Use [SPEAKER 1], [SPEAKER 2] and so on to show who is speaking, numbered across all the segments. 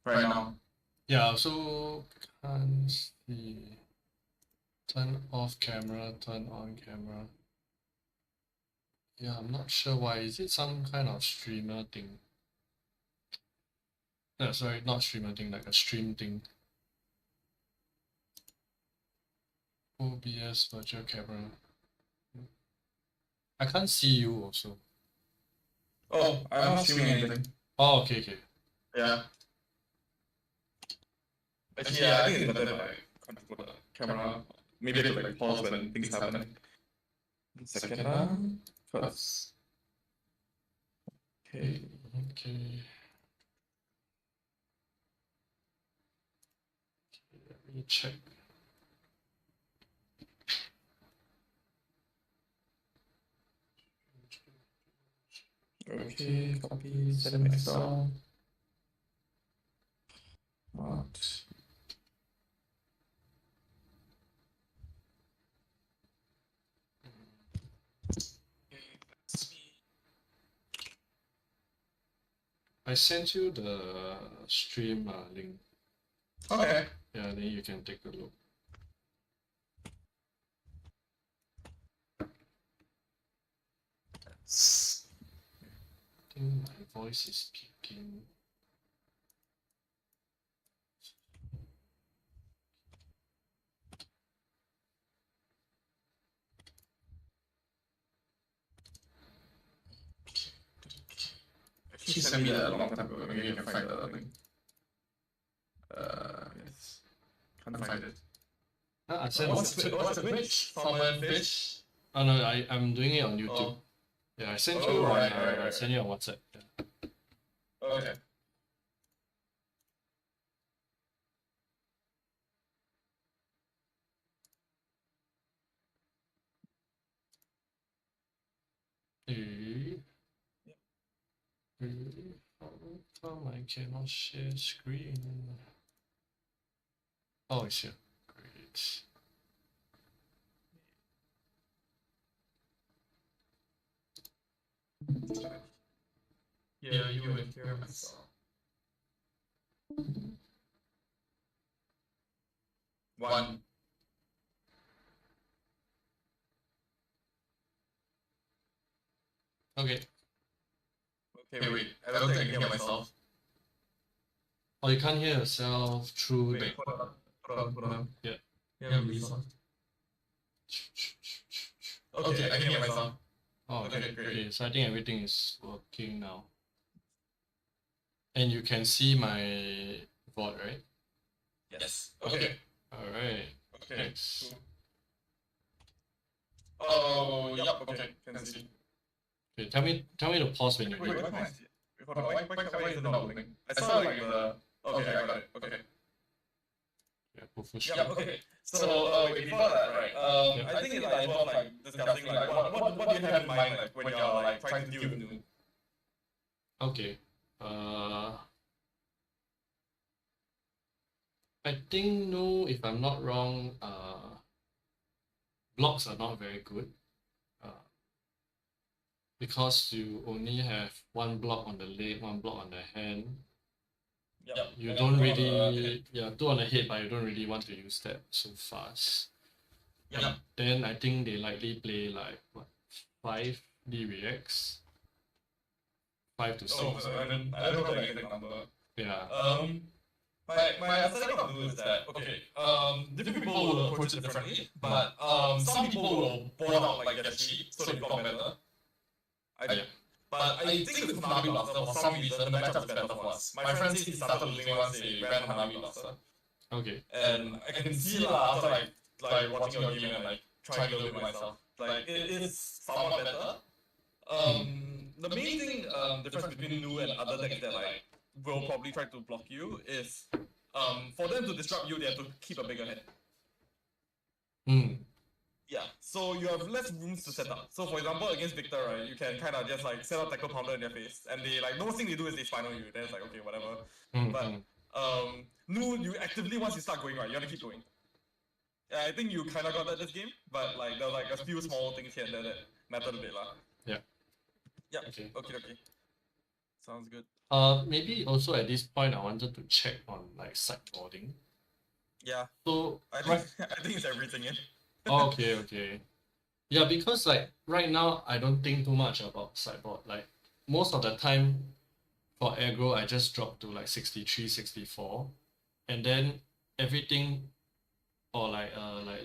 [SPEAKER 1] right now.
[SPEAKER 2] Yeah, so can't see. Turn off camera, turn on camera. Yeah, I'm not sure why. Is it some kind of streamer thing? No, sorry, not streamer thing, like a stream thing. OBS virtual camera. I can't see you also.
[SPEAKER 1] Oh, I'm not streaming anything.
[SPEAKER 2] Oh, okay, okay.
[SPEAKER 1] Yeah. Actually, yeah, I think it's better if I control the camera. Maybe I could like pause when things happen. Second, first. Okay.
[SPEAKER 2] Okay. Let me check.
[SPEAKER 1] Okay, copy, send Excel. What?
[SPEAKER 2] I sent you the stream link.
[SPEAKER 1] Okay.
[SPEAKER 2] Yeah, then you can take a look. I think my voice is peaking.
[SPEAKER 1] She sent me that a long time ago. Maybe you can find the link. Yes. Can't find it.
[SPEAKER 2] I sent
[SPEAKER 1] What's a Twitch? Common fish?
[SPEAKER 2] Oh no, I'm doing it on YouTube.
[SPEAKER 1] Oh.
[SPEAKER 2] Yeah, I sent
[SPEAKER 1] Oh,
[SPEAKER 2] you
[SPEAKER 1] right,
[SPEAKER 2] on
[SPEAKER 1] right,
[SPEAKER 2] I
[SPEAKER 1] right.
[SPEAKER 2] sent you on WhatsApp. Yeah.
[SPEAKER 1] Okay.
[SPEAKER 2] How come I cannot share screen? Oh, it's here. Great.
[SPEAKER 1] Yeah, you and hear myself. One.
[SPEAKER 2] Okay.
[SPEAKER 1] Okay, wait. I don't think I can hear myself.
[SPEAKER 2] Oh, you can't hear yourself through
[SPEAKER 1] Wait,
[SPEAKER 2] the.
[SPEAKER 1] hold on.
[SPEAKER 2] Yeah.
[SPEAKER 1] Yeah, Lisa. Okay, I can hear myself.
[SPEAKER 2] Oh,
[SPEAKER 1] Okay, great.
[SPEAKER 2] Okay, so I think everything is working now. And you can see my board, right?
[SPEAKER 1] Yes. Okay.
[SPEAKER 2] Alright.
[SPEAKER 1] Okay.
[SPEAKER 2] Thanks.
[SPEAKER 1] Cool. Oh, yep. Okay, can see.
[SPEAKER 2] Okay, tell me to pause when you're
[SPEAKER 1] Wait,
[SPEAKER 2] ready.
[SPEAKER 1] why can't I see it? Wait, hold on. Why is it not loading? I saw like the. Okay, I got it. Okay.
[SPEAKER 2] Yeah, go for
[SPEAKER 1] Yep. Okay. So, wait, before that, right? I think it like involved like discussing like what do you have in mind like when you're like trying to deal with new.
[SPEAKER 2] Okay. I think no, if I'm not wrong, blocks are not very good. Because you only have one block on the leg, one block on the hand.
[SPEAKER 1] Yep.
[SPEAKER 2] You don't really, two on the head, but you don't really want to use that so fast.
[SPEAKER 1] Yep.
[SPEAKER 2] Then I think they likely play like what 5D reacts, 5 to 6.
[SPEAKER 1] I don't know the exact number.
[SPEAKER 2] Yeah.
[SPEAKER 1] My understanding of Blue is that different people will approach it differently, but some people will board out like their cheap, so they've got better. But I think with Hanabi Blaster, for some reason, the matchup is better for us. My friend said he started losing once they ran Hanabi Blaster.
[SPEAKER 2] Okay.
[SPEAKER 1] And I can see after like watching your game and like trying a little bit myself, like it is somewhat better. The main thing difference between Nu and other decks that like will probably try to block you is for them to disrupt you, they have to keep a bigger head. Yeah, so you have less rooms to set up. So for example, against Victor, right, you can kind of just like set up tackle pounder in their face, and they like the worst thing they do is they final you. Then it's like okay, whatever. But Nu, you actively once you start going right, you have to keep going. Yeah, I think you kind of got that this game, but like there was like a few small things here and there that mattered a bit lah.
[SPEAKER 2] Yeah.
[SPEAKER 1] Yeah. Okay. Sounds good.
[SPEAKER 2] Maybe also at this point I wanted to check on like sideboarding.
[SPEAKER 1] Yeah.
[SPEAKER 2] So
[SPEAKER 1] I think I think it's everything. Yeah.
[SPEAKER 2] okay. Yeah, because like right now I don't think too much about sideboard. Like most of the time for aggro I just drop to like 63, 64. And then everything or like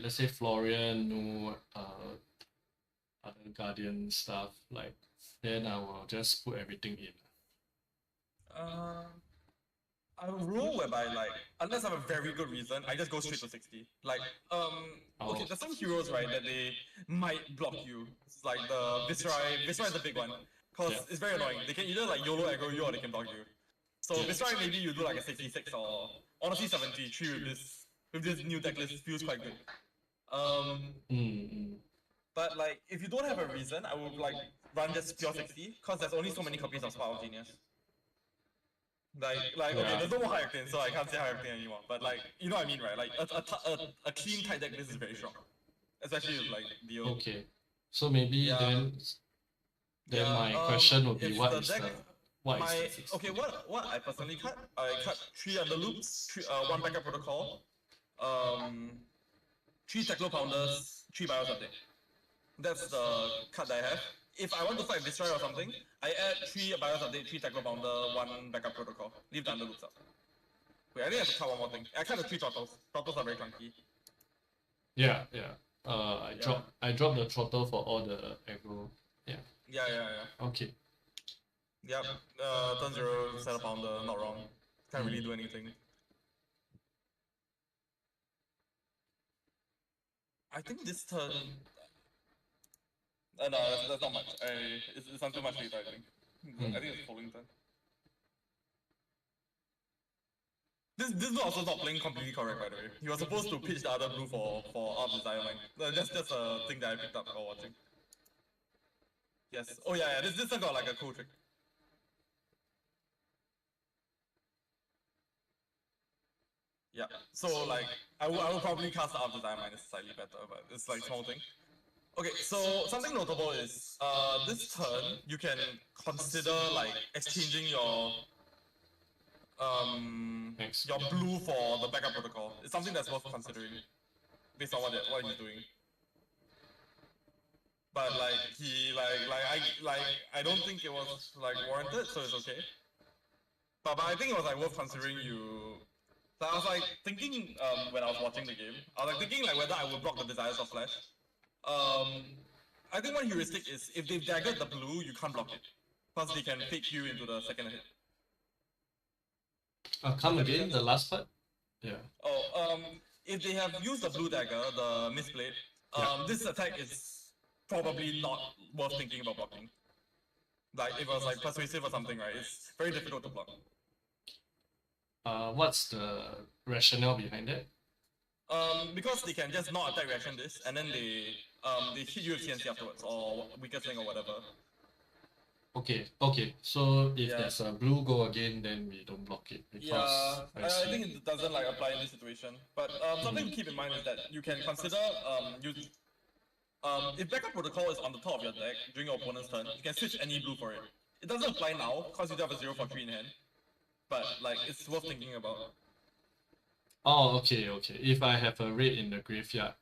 [SPEAKER 2] let's say Florian, no other Guardian stuff, like then I will just put everything in.
[SPEAKER 1] Um, I rule whereby like unless I have a very good reason, I just go straight to 60. Like okay, there's some heroes right that they might block you. It's like the Viscerai. Viscerai is the big one. Cause
[SPEAKER 2] Yeah.
[SPEAKER 1] it's very annoying. They can either like YOLO aggro you or they can block you. So
[SPEAKER 2] Yeah.
[SPEAKER 1] Viscerai maybe you do like a 66 or honestly 73 with this new deck list feels quite good.
[SPEAKER 2] Mm.
[SPEAKER 1] But like if you don't have a reason, I would like run just pure 60 because there's only so many copies of Spark of Genius. Like okay,
[SPEAKER 2] Yeah.
[SPEAKER 1] there's no more high octane, so I can't say high octane anymore. But like you know what I mean, right? Like a clean tight deck list is very strong, especially with like DIO.
[SPEAKER 2] Okay. So maybe
[SPEAKER 1] Yeah.
[SPEAKER 2] then
[SPEAKER 1] Yeah.
[SPEAKER 2] my question would be
[SPEAKER 1] If
[SPEAKER 2] what
[SPEAKER 1] the
[SPEAKER 2] is
[SPEAKER 1] deck
[SPEAKER 2] the what is
[SPEAKER 1] my
[SPEAKER 2] the 60?
[SPEAKER 1] okay, what I personally cut? I cut 3 underloops, one backup protocol, um, 3 Teclo Pounders, 3 BIOS update. That's the cut that I have. If I want to fight Destroy or something, I add 3 BIOS update, 3 Teclo Pounder, 1 backup protocol. Leave the underloops up. Wait, I think I have to cut one more thing. I cut the 3 throttles. Throttles are very clunky.
[SPEAKER 2] Yeah. I
[SPEAKER 1] Yeah.
[SPEAKER 2] dropped the throttle for all the aggro. Yeah.
[SPEAKER 1] Yeah.
[SPEAKER 2] Okay.
[SPEAKER 1] Yep. Turn 0, set a pounder, not wrong. Can't really do anything. I think this turn. No, that's not much. It's not too much later, I think. I think it's following turn. This blue also not playing completely correct, by the way. He was supposed to pitch the other blue for Art of Desire Mine. That's a thing that I picked up while watching. Yes. Oh yeah. This one got like a cool trick. Yeah. So like I will probably cast Art of Desire Mine is slightly better, but it's like small thing. Okay, so something notable is this turn you can consider like exchanging your blue for the backup protocol. It's something that's worth considering based on what he's doing. But like he I don't think it was like warranted, so it's okay. But I think it was like worth considering you. So I was like thinking when I was watching the game, I was like thinking like whether I would block the Desires of Flash. I think one heuristic is if they've daggered the blue, you can't block it. Plus they can fake you into the second hit.
[SPEAKER 2] Come again, the last part? Yeah.
[SPEAKER 1] Oh, if they have used the blue dagger, the Mistblade, this attack is probably not worth thinking about blocking. Like if it was like persuasive or something, right? It's very difficult to block.
[SPEAKER 2] What's the rationale behind it?
[SPEAKER 1] Because they can just not attack reaction this, and then they hit you with CNC afterwards or weakest link or whatever.
[SPEAKER 2] Okay. So if there's a blue go again, then we don't block it because
[SPEAKER 1] I think it doesn't like apply in this situation. But something to keep in mind is that you can consider if backup protocol is on the top of your deck during your opponent's turn, you can switch any blue for it. It doesn't apply now because you do have a 0 for 3 in hand. But like it's worth thinking about.
[SPEAKER 2] Oh, okay. If I have a red in the graveyard,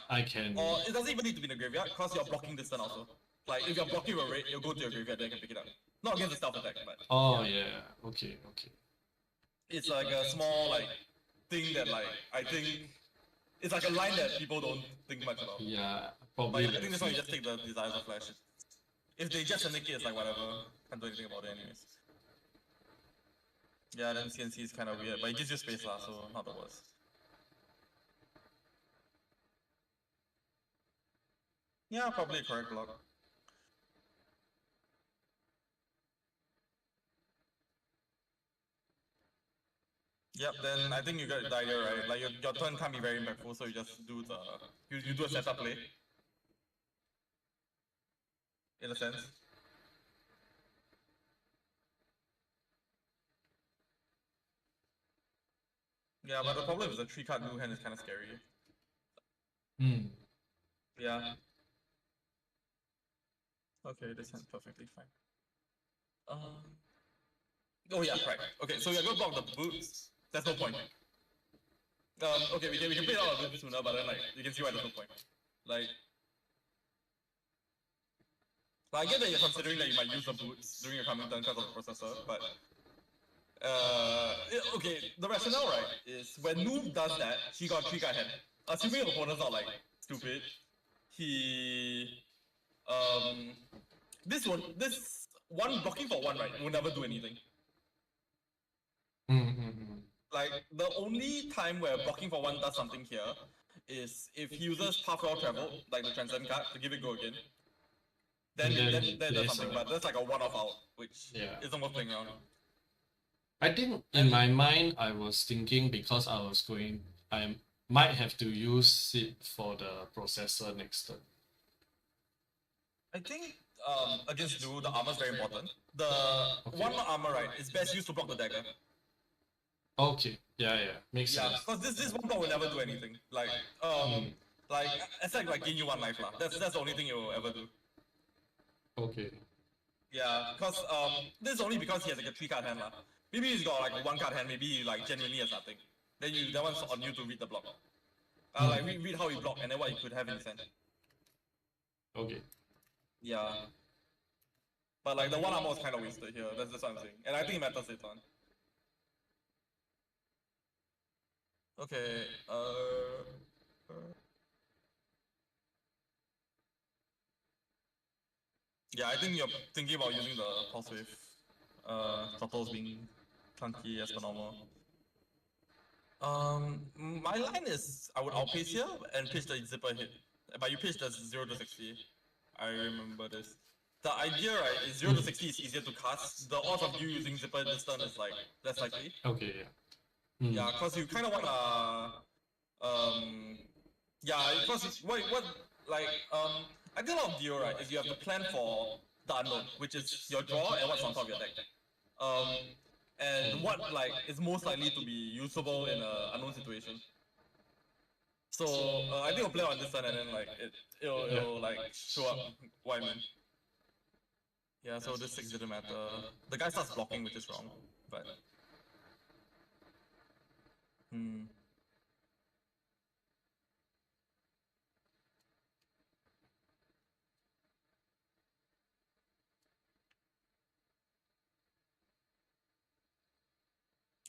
[SPEAKER 2] I can.
[SPEAKER 1] Or it doesn't even need to be in the graveyard because you're blocking this turn also. Like if you're blocking a red, you'll go to your graveyard, then you can pick it up. Not against the stealth attack, but.
[SPEAKER 2] Oh yeah. Okay.
[SPEAKER 1] It's like a small like thing that like I think it's like a line that people don't think much about.
[SPEAKER 2] Yeah, probably.
[SPEAKER 1] But I think this one you just take the Desires of Flash. If they just nick it, it's like whatever. Can't do anything about it anyways. Yeah, then CNC is kind of weird, but it gives you space lah, so not the worst. Yeah, probably a correct block. Yep, then I think you got the idea right. Like your turn can't be very impactful, so you just do the you do a setup play. In a sense. Yeah, but the problem is the 3-card blue hand is kind of scary. Yeah. Okay, this hand's perfectly fine. Oh yeah, right. Okay, so you're gonna block the boots. There's no point. Okay, we can play it out a bit sooner, but then like you can see why there's no point. Like I get that you're considering that you might use the boots during your coming turn because of the processor, but okay, the rationale right is when Noob does that, he got 3 card hand. Assuming your opponent's not like stupid, he this one blocking for 1 right will never do anything. Like the only time where blocking for 1 does something here is if he uses Path Well Travel, like the Transcend card, to give it go again. Then does something, but that's like a one-off out, which isn't worth playing around.
[SPEAKER 2] I think in my mind I was thinking because I might have to use it for the processor next turn.
[SPEAKER 1] I think against Duo, the armor is very important. The one armor right is best used to block the dagger.
[SPEAKER 2] Okay, yeah, makes sense.
[SPEAKER 1] Yeah, because this one block will never do anything. Like like except like gain you 1 life lah. That's the only thing it will ever do.
[SPEAKER 2] Okay.
[SPEAKER 1] Yeah, because this is only because he has like a 3 card hand lah. Maybe he's got like a 1 card hand. Maybe he like genuinely has nothing. Then that one's on you to read the block. Like read how he block and then what he could have in his hand.
[SPEAKER 2] Okay.
[SPEAKER 1] Yeah. But like the 1 armor was kind of wasted here. That's what I'm saying. And I think it matters later on. Okay. Yeah, I think you're thinking about using the pulse wave. Throttles being clunky as per normal. My line is I would outpace here and pitch the zipper hit. But you pitch the 0 to 60. I remember this. The idea, right, is 0 to 60 is easier to cast. The odds of you using zipper this turn is like less likely.
[SPEAKER 2] Okay, yeah.
[SPEAKER 1] Yeah, because you kind of wanna yeah, because what like I think a lot of DIO right is you have to plan for the unknown, which is your draw and what's on top of your deck. And what like is most likely to be usable in an unknown situation. So I think I'll play on this turn and then like it'll like show up what I mean. Yeah, so this 6 didn't matter. The guy starts blocking, which is wrong, but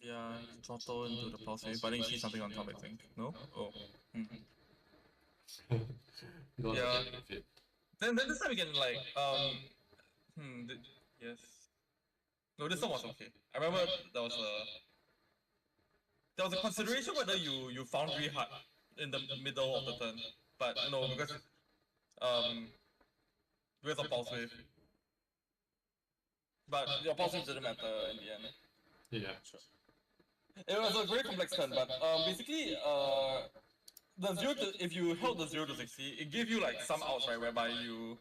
[SPEAKER 1] yeah, throttle into the pulse wave, but then you see something on top, I think. No? Oh. Yeah. Then this time we can like yes. No, this one was okay. I remember there was a consideration whether you foundry hard in the middle of the turn, but no, because of pulse wave. But your pulse wave didn't matter in the end.
[SPEAKER 2] Yeah.
[SPEAKER 1] Sure. It was a very complex turn, but basically the if you held the 0 to 60, it gave you like some outs, right, whereby you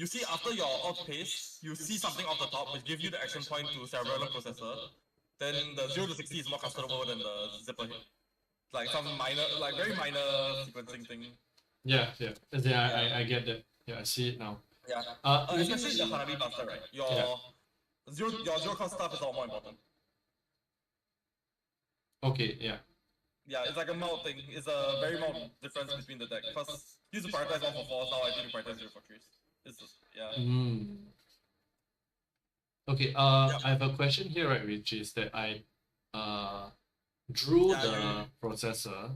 [SPEAKER 1] see after your outpace, you see something off the top which gives you the action point to Cerebellum Processor. Then the 0 to 60 is more customable than the zipper hit. Like some minor, like very minor sequencing thing.
[SPEAKER 2] Yeah. I get that. Yeah, I see it now.
[SPEAKER 1] Yeah. Especially the Hanabi Buster, right? Your zero cost stuff is a lot more important.
[SPEAKER 2] Okay, yeah.
[SPEAKER 1] Yeah, it's like a mild thing. It's a very mild difference between the deck. Because you used to prioritize 1 for 4s, now I think you prioritize 0 for 3s. It's just, yeah.
[SPEAKER 2] Okay, I have a question here, right, which is that I drew the processor,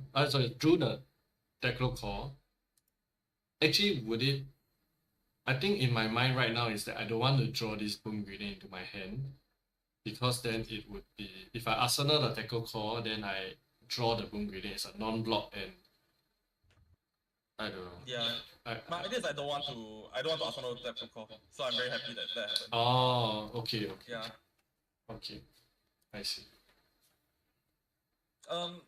[SPEAKER 2] drew the Teclo core. Actually, I think in my mind right now is that I don't want to draw this boom grenade into my hand, because then it would be, if I arsenal the Teclo core, then I draw the boom grenade as a non-block, and I don't know.
[SPEAKER 1] Yeah. My idea is I don't want to arsenal the Teclo core, so I'm very happy that happened.
[SPEAKER 2] Oh, okay.
[SPEAKER 1] Yeah.
[SPEAKER 2] Okay, I see.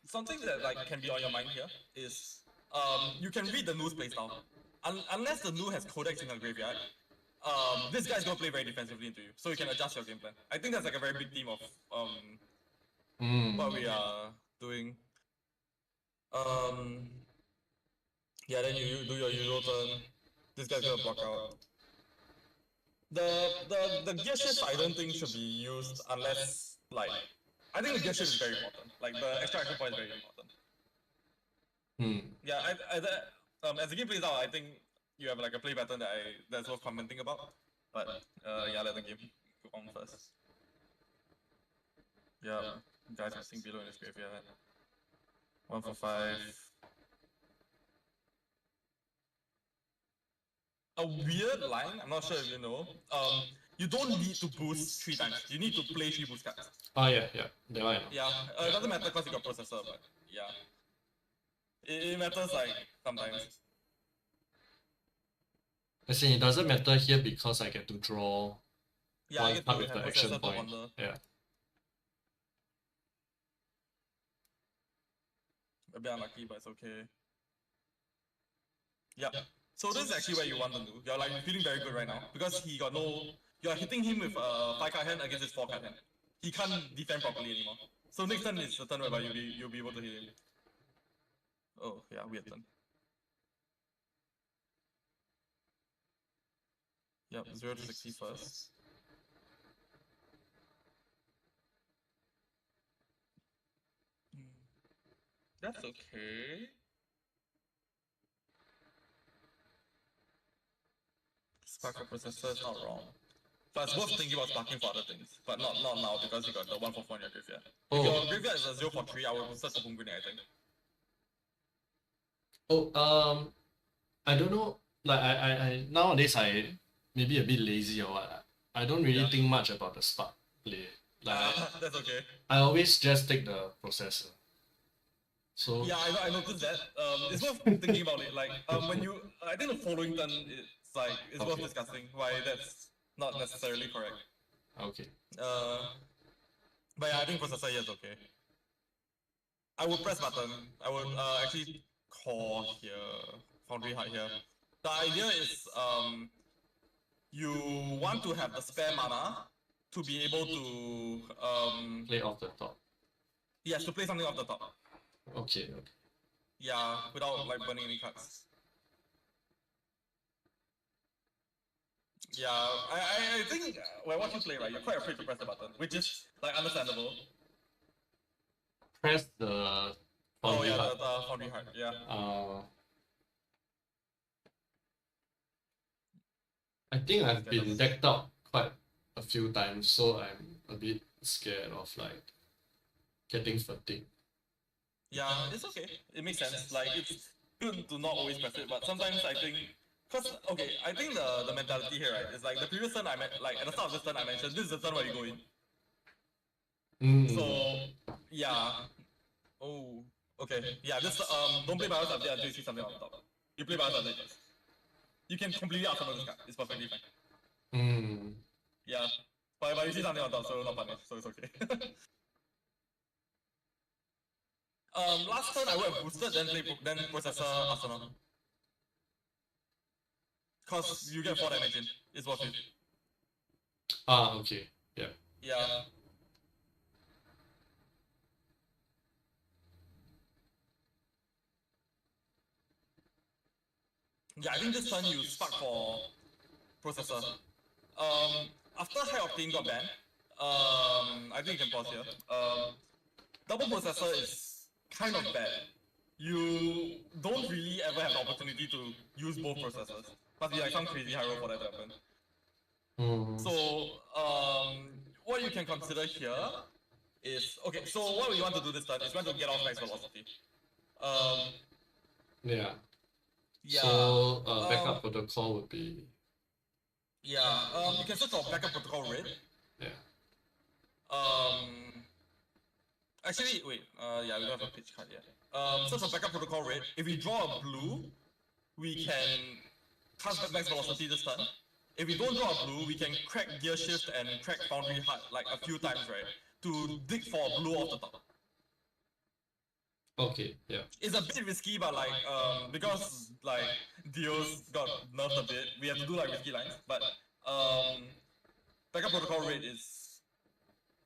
[SPEAKER 1] Something that like can be on your mind here is you can read the Nu's playstyle. Unless the Nu has Codex in her graveyard, this guy's gonna play very defensively into you, so you can adjust your game plan. I think that's like a very big theme of what we are doing. Yeah, then you do your usual turn. This guy's gonna block out. The gear shift I don't think should be used unless like I think the gear shift is very important. Like the extra action point is very important. Yeah, as the game plays out, I think you have like a play pattern that's worth commenting about. But yeah, let the game go on first. Yeah, guys are sitting below in this graveyard. 1 for 5. A weird line, I'm not sure if you know. You don't need to boost 3 times. You need to play 3 boost cards.
[SPEAKER 2] Oh yeah, that one I know.
[SPEAKER 1] Yeah, it doesn't matter because you got processor, but yeah. It matters like sometimes.
[SPEAKER 2] As in, it doesn't matter here because I get to draw
[SPEAKER 1] Yeah, I
[SPEAKER 2] one
[SPEAKER 1] get
[SPEAKER 2] card
[SPEAKER 1] to
[SPEAKER 2] with
[SPEAKER 1] have
[SPEAKER 2] the action
[SPEAKER 1] processor to
[SPEAKER 2] point.
[SPEAKER 1] wonder.
[SPEAKER 2] Yeah.
[SPEAKER 1] A bit unlucky, but it's okay. Yeah. So this is actually where you want to do. You're like feeling very good right now because he got no. You're hitting him with a 5 card hand against his 4 card hand. He can't defend properly anymore. So next turn is the turn whereby you'll be able to hit him. Oh yeah, weird turn. Yep, 0 to 60 first. That's okay. Spark for processor is not wrong. But it's worth thinking about sparking for other things. But not now because you got the 1 for 4 in your graveyard. If your graveyard is a 0 for 3, I would search for home grenade, I think.
[SPEAKER 2] Oh, I don't know. Like I nowadays I maybe a bit lazy or what. I don't really think much about the spark play. Like
[SPEAKER 1] that's okay.
[SPEAKER 2] I always just take the processor. So
[SPEAKER 1] yeah, I noticed that. It's worth thinking about it. Like when you, I think the following turn it's worth discussing why that's not necessarily correct.
[SPEAKER 2] Okay.
[SPEAKER 1] But yeah, I think processor here is okay. I would press button. I would actually call here, foundry hard here. The idea is you want to have the spare mana to be able to
[SPEAKER 2] play off the top.
[SPEAKER 1] Yes, to play something off the top.
[SPEAKER 2] Okay.
[SPEAKER 1] Yeah, without like burning any cards. Yeah, I think when I watch you play, right, you're quite afraid to press the button, which is like understandable.
[SPEAKER 2] Press the foundry hard.
[SPEAKER 1] The foundry hard, yeah.
[SPEAKER 2] I think I've been decked out quite a few times, so I'm a bit scared of like getting fatigued.
[SPEAKER 1] Yeah, it's okay. It makes sense. Like it's good to not always press it, but sometimes I think, I think the mentality here, right, is like the previous turn I meant, like at the start of this turn I mentioned, this is the turn where you go in. So yeah. Oh, okay. Yeah, this don't play Bios update until you see something on top. You play Bios update first. You can completely outsummon this card. It's perfectly fine. Yeah. But you see something on top, so not punished, so it's okay. Last turn I would have boosted, then processor Arsenal. Cause you get 4 damage in. It's worth it.
[SPEAKER 2] Okay. Yeah.
[SPEAKER 1] Yeah. Yeah, I think this turn you spark for processor. After High Octane got banned, I think you can pause here. Double processor is kind of bad. You don't really ever have the opportunity to use both processors. Must be like some crazy high roll for that to happen. So, what you can consider here is, okay, so what we want to do this turn is we want to get off max velocity.
[SPEAKER 2] Yeah.
[SPEAKER 1] Yeah.
[SPEAKER 2] So, backup protocol would be...
[SPEAKER 1] Yeah, you can search for backup protocol red.
[SPEAKER 2] Yeah.
[SPEAKER 1] Actually, wait, yeah, we don't have a pitch card yet. Search for backup protocol red. If we draw a blue, we can cast max velocity this turn. If we don't draw a blue, we can crack gear shift and crack foundry hard like a few times, right? To dig for a blue off the top.
[SPEAKER 2] Okay, yeah.
[SPEAKER 1] It's a bit risky, but like because like DIO's got nerfed a bit, we have to do like risky lines. But backup protocol rate is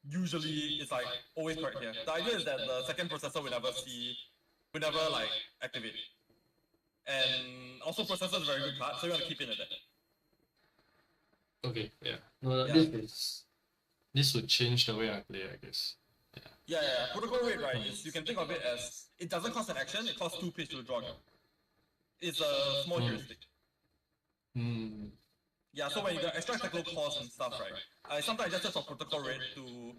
[SPEAKER 1] usually it's like always correct here. The idea is that the second processor will never like activate. And also processor is a very good card, so you want to keep it in a deck.
[SPEAKER 2] Okay, yeah. No,
[SPEAKER 1] Yeah.
[SPEAKER 2] this would change the way I play, I guess.
[SPEAKER 1] Yeah. Protocol rate, right, is you can think of it as it doesn't cost an action, it costs 2 pitch to draw. It's a small heuristic. Yeah, so when you got extra technical costs and stuff, right, I sometimes just search for protocol rate to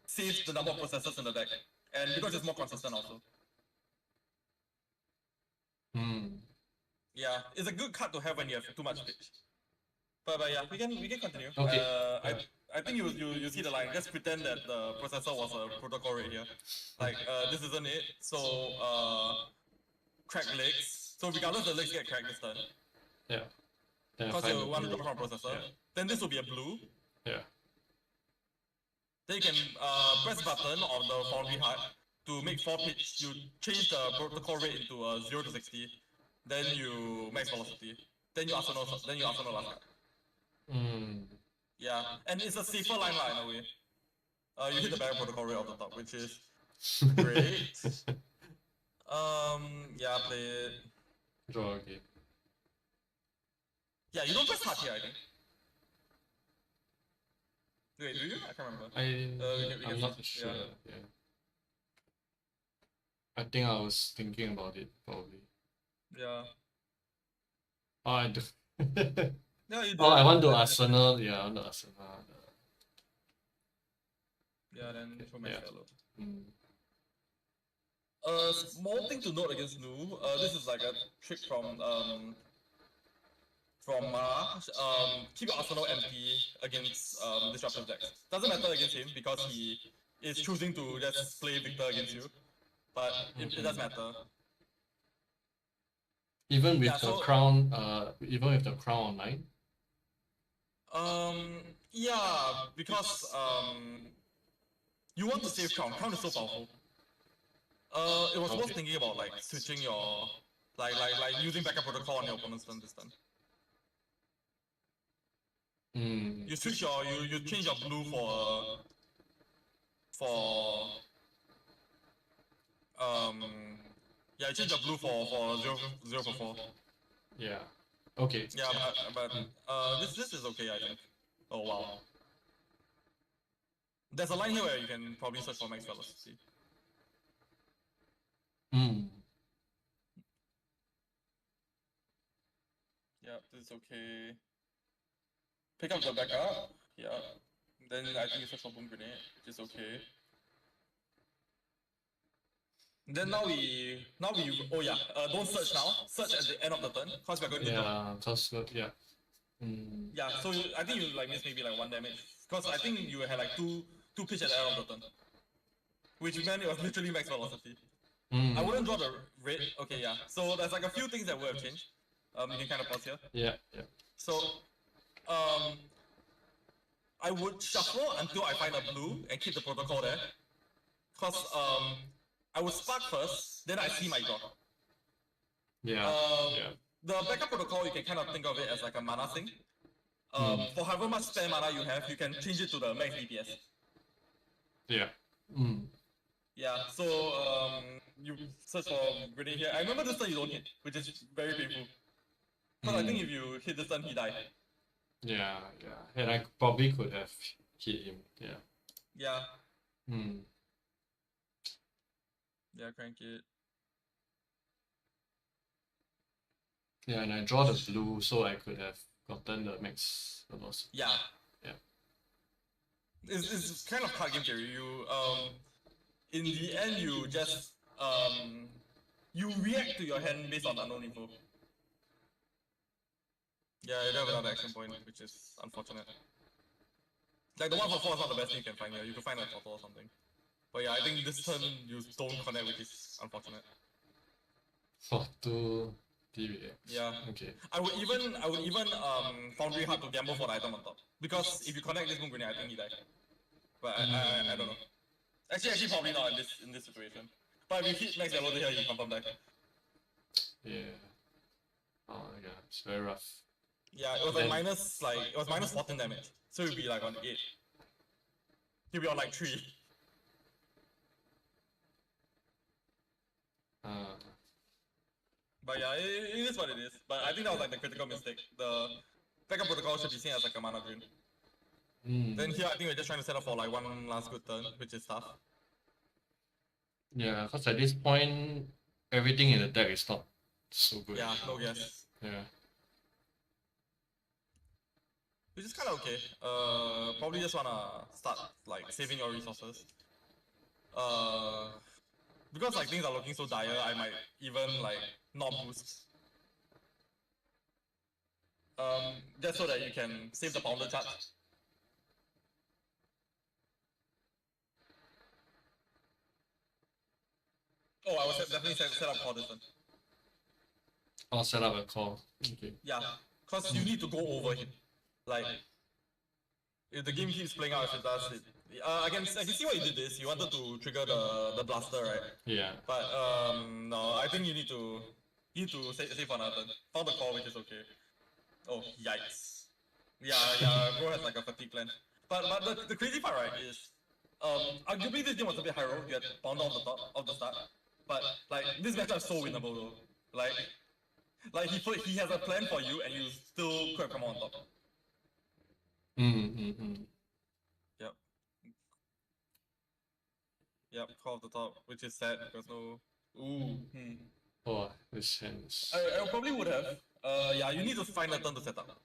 [SPEAKER 1] save the number of processors in the deck. And because it's more consistent also. Yeah, it's a good card to have when you have too much pitch. But yeah, we can continue.
[SPEAKER 2] Okay.
[SPEAKER 1] I think you see the line. Just pretend that the processor was a protocol rate here. Like this isn't it. So crack legs. So regardless the legs get cracked this turn.
[SPEAKER 2] Yeah.
[SPEAKER 1] Because you want to draw from processor. Yeah. Then this will be a blue.
[SPEAKER 2] Yeah.
[SPEAKER 1] Then you can press button on the foundry heart to make 4 pitch. You change the protocol rate into a 0 to 60. Then you max velocity. Then you arsenal last card. Yeah, and it's a safer line in a way. You hit the barrier protocol rate off the top, which is great. Yeah, play it.
[SPEAKER 2] Draw again.
[SPEAKER 1] Yeah, you don't press hard here, I think. Wait, do you? I can't remember.
[SPEAKER 2] I'm not sure. Yeah. I think I was thinking about it probably.
[SPEAKER 1] Yeah.
[SPEAKER 2] Oh, I do.
[SPEAKER 1] Yeah, you do.
[SPEAKER 2] Oh, I want to arsenal. Yeah, I want to arsenal.
[SPEAKER 1] Yeah, then show my fellow. Small thing to note against Nu. This is like a trick from Mara. Keep your arsenal empty against disruptive decks. Doesn't matter against him because he is choosing to just play Victor against you. But it does matter.
[SPEAKER 2] Even with the crown, even with the crown online.
[SPEAKER 1] Yeah, because you want to save crown. Crown is so powerful. It was worth thinking about like switching your like using backup protocol on your opponent's turn this turn. You switch your you change your blue for yeah, you change your blue for 0 for 4.
[SPEAKER 2] Yeah. Okay.
[SPEAKER 1] Yeah, but this is okay, I think. Oh wow. There's a line here where you can probably search for max velocity. Yeah, this is okay. Pick up the backup. Yeah. Then I think you search for boom grenade, which is okay. Then now we oh yeah, don't search now. Search at the end of the turn, cause we're going to draw.
[SPEAKER 2] Yeah.
[SPEAKER 1] Yeah, so I think you like miss maybe like 1 damage. Cause I think you had like two pitch at the end of the turn. Which meant it was literally max velocity. I wouldn't draw the red. Okay, yeah. So there's like a few things that would have changed. You can kind of pause here.
[SPEAKER 2] Yeah.
[SPEAKER 1] So I would shuffle until I find a blue and keep the protocol there. Cause I would spark first, then I see my draw.
[SPEAKER 2] Yeah.
[SPEAKER 1] The backup protocol, you can kind of think of it as like a mana sink. For however much spare mana you have, you can change it to the max DPS.
[SPEAKER 2] Yeah.
[SPEAKER 1] Yeah, so you search for grenade here. I remember this turn you don't hit, which is very painful. Because I think if you hit this turn, he died.
[SPEAKER 2] Yeah. And I probably could have hit him. Yeah.
[SPEAKER 1] Yeah, crank it.
[SPEAKER 2] Yeah, and I draw the blue, so I could have gotten the max velocity.
[SPEAKER 1] Yeah. It's kind of card game theory. You in the end you just you react to your hand based on unknown info. Yeah, you don't have another action point, which is unfortunate. Like the 1 for 4 is not the best thing you can find here. You could find a turtle or something. But yeah, I think this turn you don't connect, which is unfortunate.
[SPEAKER 2] For 2 DBX.
[SPEAKER 1] Yeah.
[SPEAKER 2] Okay.
[SPEAKER 1] I would even foundry hard to gamble for the item on top. Because if you connect this boom grenade, I think he died. But I don't know. Actually probably not in this situation. But if you hit max level here, you confirm die.
[SPEAKER 2] Yeah. Oh yeah, it's very rough.
[SPEAKER 1] Yeah, it was like minus 14 damage. So it'd be like on 8. He'll be on like 3. But yeah, it is what it is. But I think that was like the critical mistake. The backup protocol should be seen as like a mana drain. Then here I think we're just trying to set up for like one last good turn, which is tough.
[SPEAKER 2] Yeah, because at this point, everything in the deck is not so good.
[SPEAKER 1] Yeah, no guess.
[SPEAKER 2] Yeah.
[SPEAKER 1] Which is kind of okay. Probably just wanna start like saving your resources. Because like things are looking so dire, I might even like not boost. Just so that you can save the pounder charge. Oh, I was definitely set up for this one.
[SPEAKER 2] I'll set up a call. Okay.
[SPEAKER 1] Yeah, because you need to go over him. Like, if the game keeps playing out as it does, I can see why you did this. You wanted to trigger the blaster, right?
[SPEAKER 2] Yeah.
[SPEAKER 1] But no, I think you need to save for another turn. Found the call, which is okay. Oh, yikes. Yeah, bro has like a fatigue plan. But the crazy part, right, is arguably this game was a bit high roll. You had pounder off the top of the start. But like this matchup is so winnable though. Like he has a plan for you and you still could have come on top. Yep. Yep, call off the top, which is sad because no. Ooh.
[SPEAKER 2] Oh, this hands.
[SPEAKER 1] I probably would have. Yeah, you need to find a turn to set up.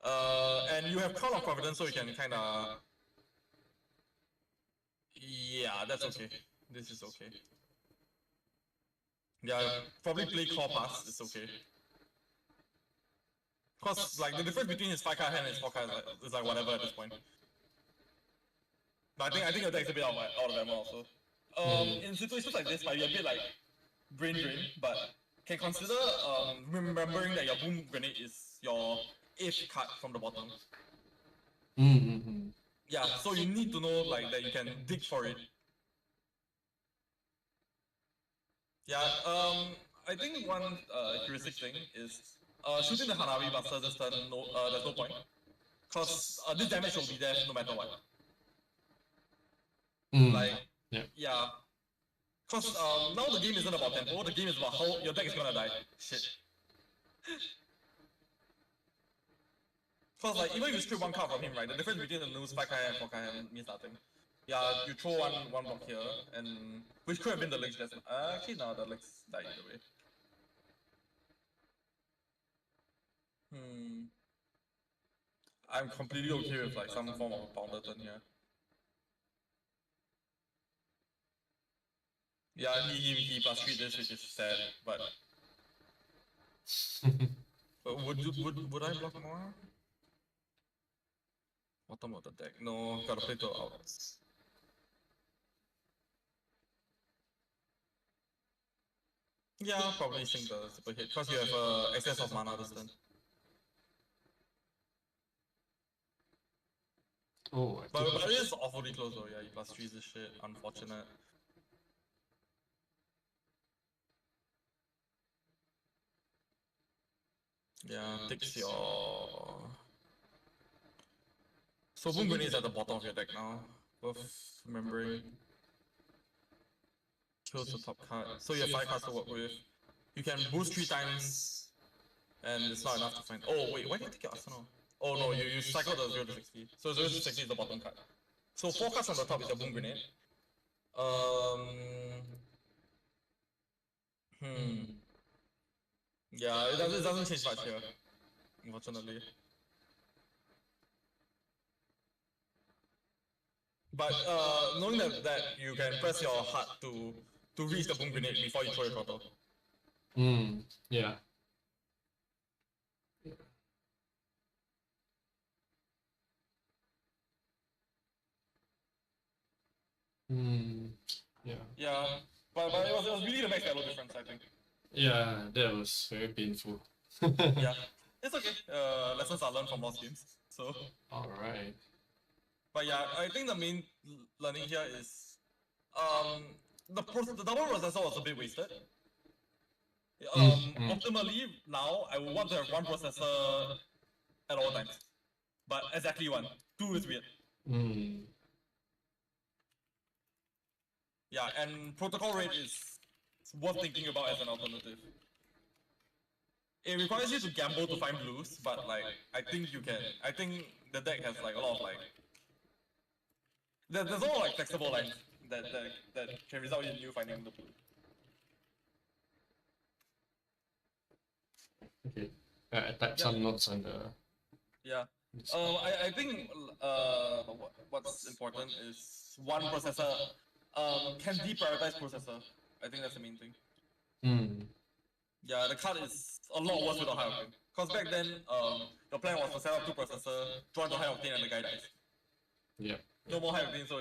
[SPEAKER 1] And you have Crown of Providence, so you can kind of. Yeah, that's okay. This is okay. Yeah, probably play Core Pass. It's okay. Cause like the difference between his 5 card hand and his 4 card is like whatever at this point. But I think your deck's a bit out of ammo also. In situations like this, might be a bit like brain drain, but can consider remembering that your boom grenade is your 8th card from the bottom. Yeah, so you need to know like that you can dig for it. Yeah, I think one heuristic thing is shooting the Hanabi Buster this turn, there's no point. Cause this damage will be there no matter what. Like, yeah. Cause now the game isn't about tempo, the game is about how your deck is gonna die. Shit. Cause like even if you strip one card from him, right, the difference between the lose 5 and 4 means nothing. Yeah, you throw one block here, and which could have been the legs just actually no, the legs died either way. I'm completely okay with like some form of a pounder turn here. Yeah, he plus 3 this, which is sad, but would I block more? Bottom of the deck. No, gotta play 2 outs. Yeah, I'll probably sink the super hit because you have excess of mana this turn.
[SPEAKER 2] Oh,
[SPEAKER 1] but it is awfully close though. Yeah, you plus 3 this shit. Unfortunate. Yeah, takes your. So Boom Grenade is at the bottom of your deck now. Worth remembering. Kills the top card. So you have 5 cards to work with. You can boost 3 times, and it's not enough to find. Oh wait, why did you take your Arsenal? Oh no, you cycle the 0 to 60. So 0 to 60 is the bottom card. So 4 cards on the top is your Boom Grenade. Yeah, it doesn't change much here, unfortunately. But knowing that you can press your heart to reach the Boom Grenade before you throw your throttle.
[SPEAKER 2] Yeah. Yeah.
[SPEAKER 1] Yeah, but it was really the max level difference, I think.
[SPEAKER 2] Yeah, that was very painful.
[SPEAKER 1] Yeah, it's okay. Lessons are learned from lost games. So.
[SPEAKER 2] Alright.
[SPEAKER 1] But yeah, I think the main learning here is, the double processor was a bit wasted. Optimally, now I would want to have 1 processor at all times, but exactly 1. 2 is weird. Yeah, and protocol rate is worth thinking about as an alternative. it requires you to gamble to find blues, but like I think you can. I think the deck has like a lot of like there's a lot of like flexible lines that can result in you finding the blue.
[SPEAKER 2] Okay. I typed some notes on the.
[SPEAKER 1] Yeah. I think what's important is one processor can deprioritize processor. I think that's the main thing.
[SPEAKER 2] Hmm.
[SPEAKER 1] Yeah, the card is a lot worse without high octane. Cause back then, your plan was to set up two processor, draw into high octane, and the guy dies.
[SPEAKER 2] Yeah.
[SPEAKER 1] No more high octane, so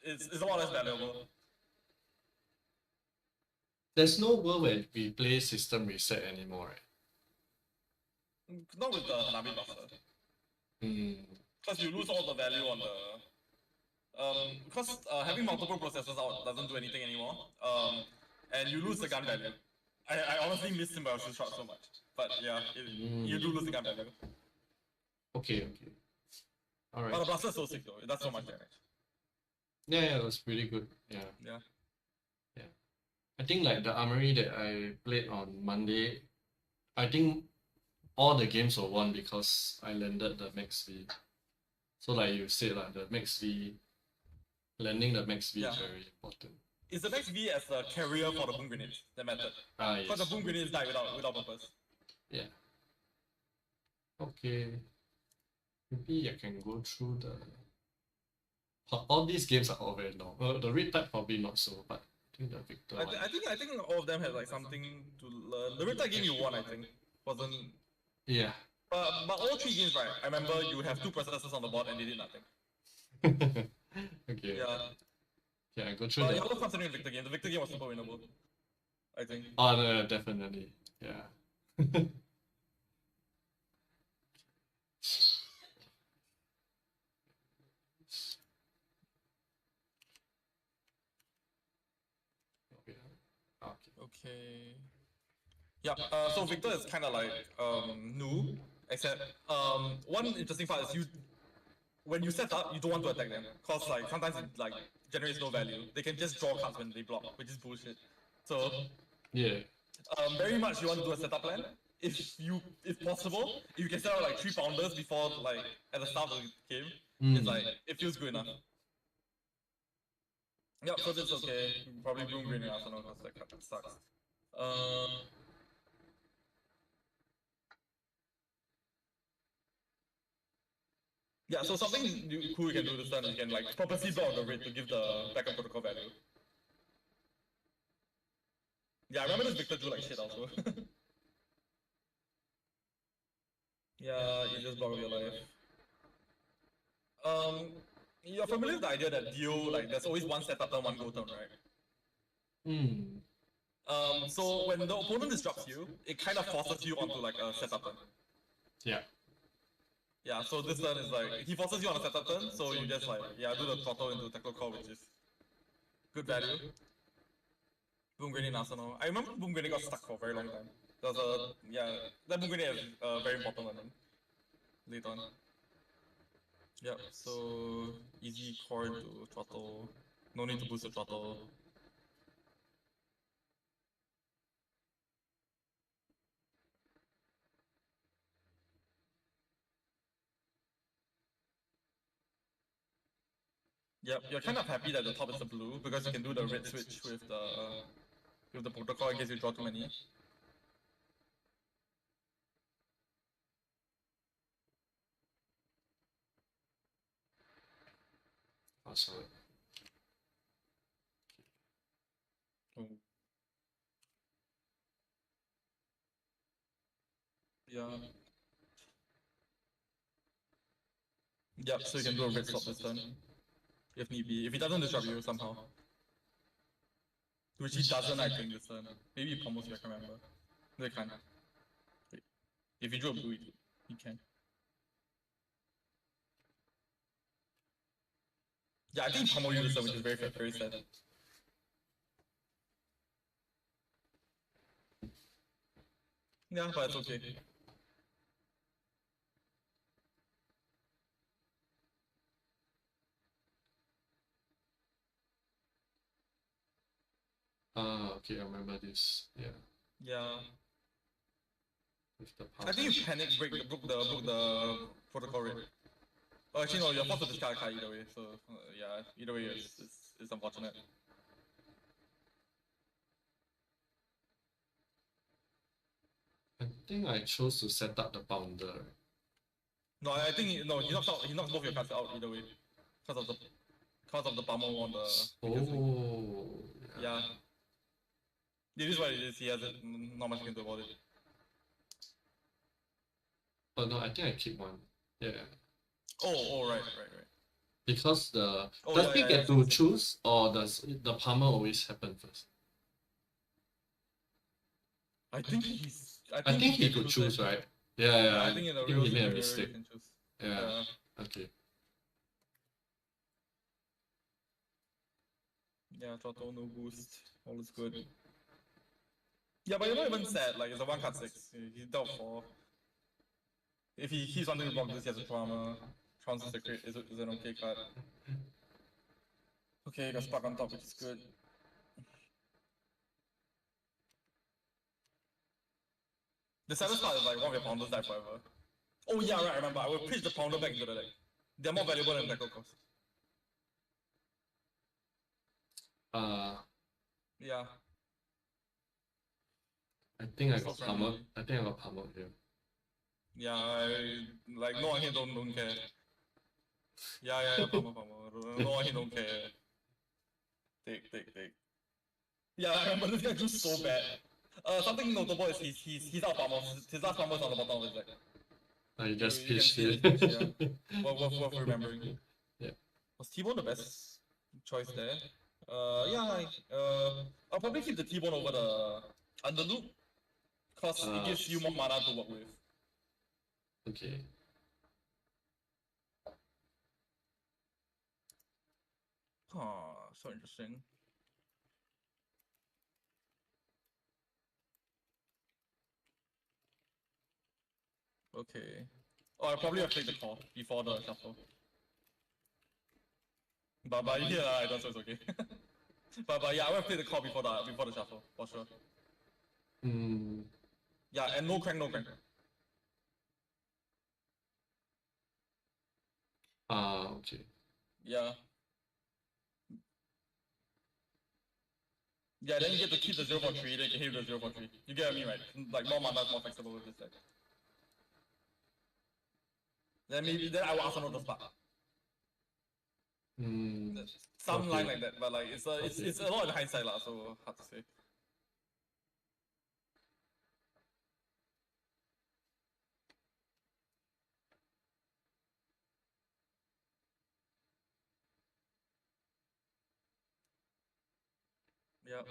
[SPEAKER 1] it's a lot less valuable.
[SPEAKER 2] There's no world where we play system reset anymore, right?
[SPEAKER 1] Not with the Hanabi Blaster. Because you lose all the value on the because having multiple processors out doesn't do anything anymore. And you lose the gun value. I honestly miss Symbiosis shot so much. But yeah, you do lose the gun value.
[SPEAKER 2] Okay. Alright.
[SPEAKER 1] But the blaster is so sick though, it does so much damage.
[SPEAKER 2] Yeah, that's pretty good. Yeah.
[SPEAKER 1] Yeah.
[SPEAKER 2] I think like the armory that I played on Monday, I think all the games were won because I landed the max V. So like you said, like the max V, landing the max V is very important.
[SPEAKER 1] Is the max V as a carrier for the boom grenades, the method?
[SPEAKER 2] Yes.
[SPEAKER 1] Because the boom grenades die without purpose.
[SPEAKER 2] Yeah. Okay. Maybe I can go through the. All these games are all very long. The red type probably not so, but I think the Victor.
[SPEAKER 1] I think all of them have like something to learn. The red type game you won, I think, wasn't.
[SPEAKER 2] Yeah.
[SPEAKER 1] But all three games, right? I remember you have two processors on the board and they did nothing.
[SPEAKER 2] Okay.
[SPEAKER 1] Yeah.
[SPEAKER 2] I go through
[SPEAKER 1] But you're also considering the Victor game. The Victor game was super winnable, I think.
[SPEAKER 2] Oh, no, definitely. Yeah.
[SPEAKER 1] Okay. Yeah. So Victor is kind of like new, except one interesting part is when you set up, you don't want to attack them, cause like sometimes it like generates no value. They can just draw cards when they block, which is bullshit. So
[SPEAKER 2] yeah.
[SPEAKER 1] Very much you want to do a setup plan. If possible, if you can set up like 3 pounders before like at the start of the game, it's like it feels good enough. Yep, so this is okay. Probably Bloom Green in Arsenal because that card sucks. Yeah, so something cool you can do this turn is you can like purposely block the red to give the backup protocol value. Yeah, I remember this Victor drew like shit also. Yeah, you just block your life. You're familiar with the idea that DIO, like there's always one setup turn, one go turn, right? So when the opponent disrupts you, it kind of forces you onto like a setup turn.
[SPEAKER 2] Yeah.
[SPEAKER 1] Yeah, so this turn is like, he forces you on a setup turn, so you just like, do the throttle into Tackle Call, which is good value. Boom Grenade in Arsenal. I remember Boom Grenade got stuck for a very long time. There's that Boom Grenade is very important one later on. Yep, so easy core to throttle. No need to boost the throttle. Yep, you're kind of happy that the top is the blue because you can do the red switch with the protocol in case you draw too many.
[SPEAKER 2] Also.
[SPEAKER 1] Oh. Yeah. Yep, so you can do a red swap this turn. If need be. If he doesn't disrupt you somehow. Which he doesn't, I think, this turn. Maybe he pummels you, I can't remember. No, he can't. Wait. If he drew a blue, he can. Yeah, I think he pummel you this turn, which is very sad. Yeah, but it's okay.
[SPEAKER 2] Okay, I remember this. Yeah.
[SPEAKER 1] Yeah.
[SPEAKER 2] with the
[SPEAKER 1] I think you panic broke the protocol rate. Oh, actually no, you're forced to discard a card either way. So yeah, either way it's unfortunate.
[SPEAKER 2] I think I chose to set up the pounder.
[SPEAKER 1] No, I think he knocks both your cards out either way. Because of the pummel on the
[SPEAKER 2] Oh
[SPEAKER 1] yeah. It is what it is, he has it, not much you can do about it.
[SPEAKER 2] Oh no, I think I keep one. Yeah.
[SPEAKER 1] Oh right.
[SPEAKER 2] Because the
[SPEAKER 1] Oh,
[SPEAKER 2] does
[SPEAKER 1] yeah,
[SPEAKER 2] he
[SPEAKER 1] yeah,
[SPEAKER 2] get
[SPEAKER 1] yeah,
[SPEAKER 2] to choose, or does the palmer always happen first?
[SPEAKER 1] I think
[SPEAKER 2] I think he could choose, right? Yeah,
[SPEAKER 1] I think in the
[SPEAKER 2] he
[SPEAKER 1] real
[SPEAKER 2] made a
[SPEAKER 1] scenario you
[SPEAKER 2] mistake.
[SPEAKER 1] can choose.
[SPEAKER 2] Yeah. Okay.
[SPEAKER 1] Yeah, Trotto, no boost. All is good. Yeah, but you're not even sad, like it's a 1 card 6. He's dealt 4. If he keeps wanting to block this, he has a trauma. Trounces the crit is an okay card. Okay, got Spark on top, which is good. The saddest part is like one of your pounders die forever. Oh yeah, right, I remember. I will pitch the pounder back into the deck. They're more valuable than tackle cost. Yeah.
[SPEAKER 2] I think I
[SPEAKER 1] So
[SPEAKER 2] got
[SPEAKER 1] friendly.
[SPEAKER 2] pummeled. I think I got pummeled here.
[SPEAKER 1] Yeah, like no one here don't care. Yeah, palmer. No one here don't care. Take. Yeah, I remember this guy just so bad. Something notable is he's out palmer. His last palmer is on the bottom of his deck.
[SPEAKER 2] I just
[SPEAKER 1] You can
[SPEAKER 2] pitched
[SPEAKER 1] see
[SPEAKER 2] it.
[SPEAKER 1] his pitch, yeah. Worth remembering.
[SPEAKER 2] Yeah.
[SPEAKER 1] Was T-Bone the best choice there? I'll probably keep the T-Bone over the Underloop, cause it gives you more mana to work with.
[SPEAKER 2] Okay.
[SPEAKER 1] So interesting. Okay. Oh, I probably have played the call before the shuffle. But yeah, I don't, so it's okay. but yeah, I will play the call before the shuffle for sure. Yeah, and no crank.
[SPEAKER 2] Okay.
[SPEAKER 1] Yeah. Yeah, then you get to keep the 0 for 3, then you can hit the 0 for 3. You get what I mean, right? Like more mana, more flexible with this deck. Then I will ask another spark. Some line like that, but like it's a lot in hindsight lah, so hard to say. Yeah.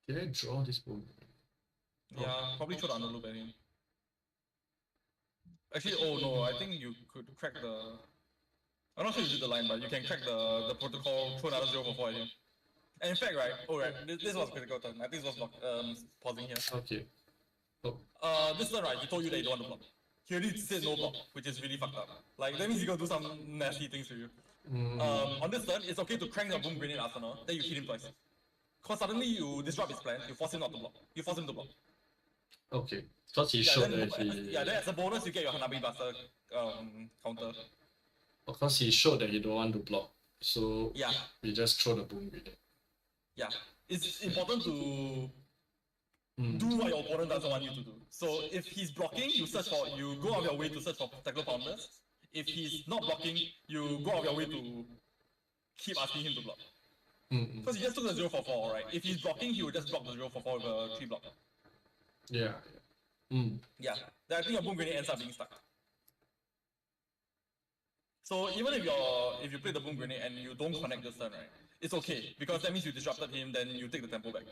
[SPEAKER 2] Did I draw this book?
[SPEAKER 1] Yeah, probably throw the underloop at him. Actually, oh no, I think you could crack the. I'm not sure you did the line, but you can crack the protocol, throw another 0 for 4 at him. And in fact, this was critical turn. I think this was pausing here.
[SPEAKER 2] Okay. Oh.
[SPEAKER 1] This turn, right, he told you that he don't want to block. He already said no block, which is really fucked up. Like, that means he's gonna do some nasty things to you. On this turn, it's okay to crank your boom grenade arsenal, then you hit him twice. Cause suddenly you disrupt his plan, you force him not to block. You force him to block.
[SPEAKER 2] Okay. Because he showed that he.
[SPEAKER 1] Yeah, then as a bonus, you get your Hanabi Blaster counter.
[SPEAKER 2] Of course, he showed that he don't want to block. So
[SPEAKER 1] Yeah.
[SPEAKER 2] we just throw the boom grenade.
[SPEAKER 1] Yeah. It's important to do what your opponent doesn't want you to do. So if he's blocking, you go out of your way to search for tackle pounders. If he's not blocking, you go out of your way to keep asking him to block. Because he just took the 0 for 4, right? If he's blocking, he will just block the 0 for 4 with a 3 block.
[SPEAKER 2] Yeah.
[SPEAKER 1] Yeah. Then I think your boom grenade ends up being stuck. So even if you play the boom grenade and you don't connect this turn, right? It's okay, because that means you disrupted him, then you take the tempo back.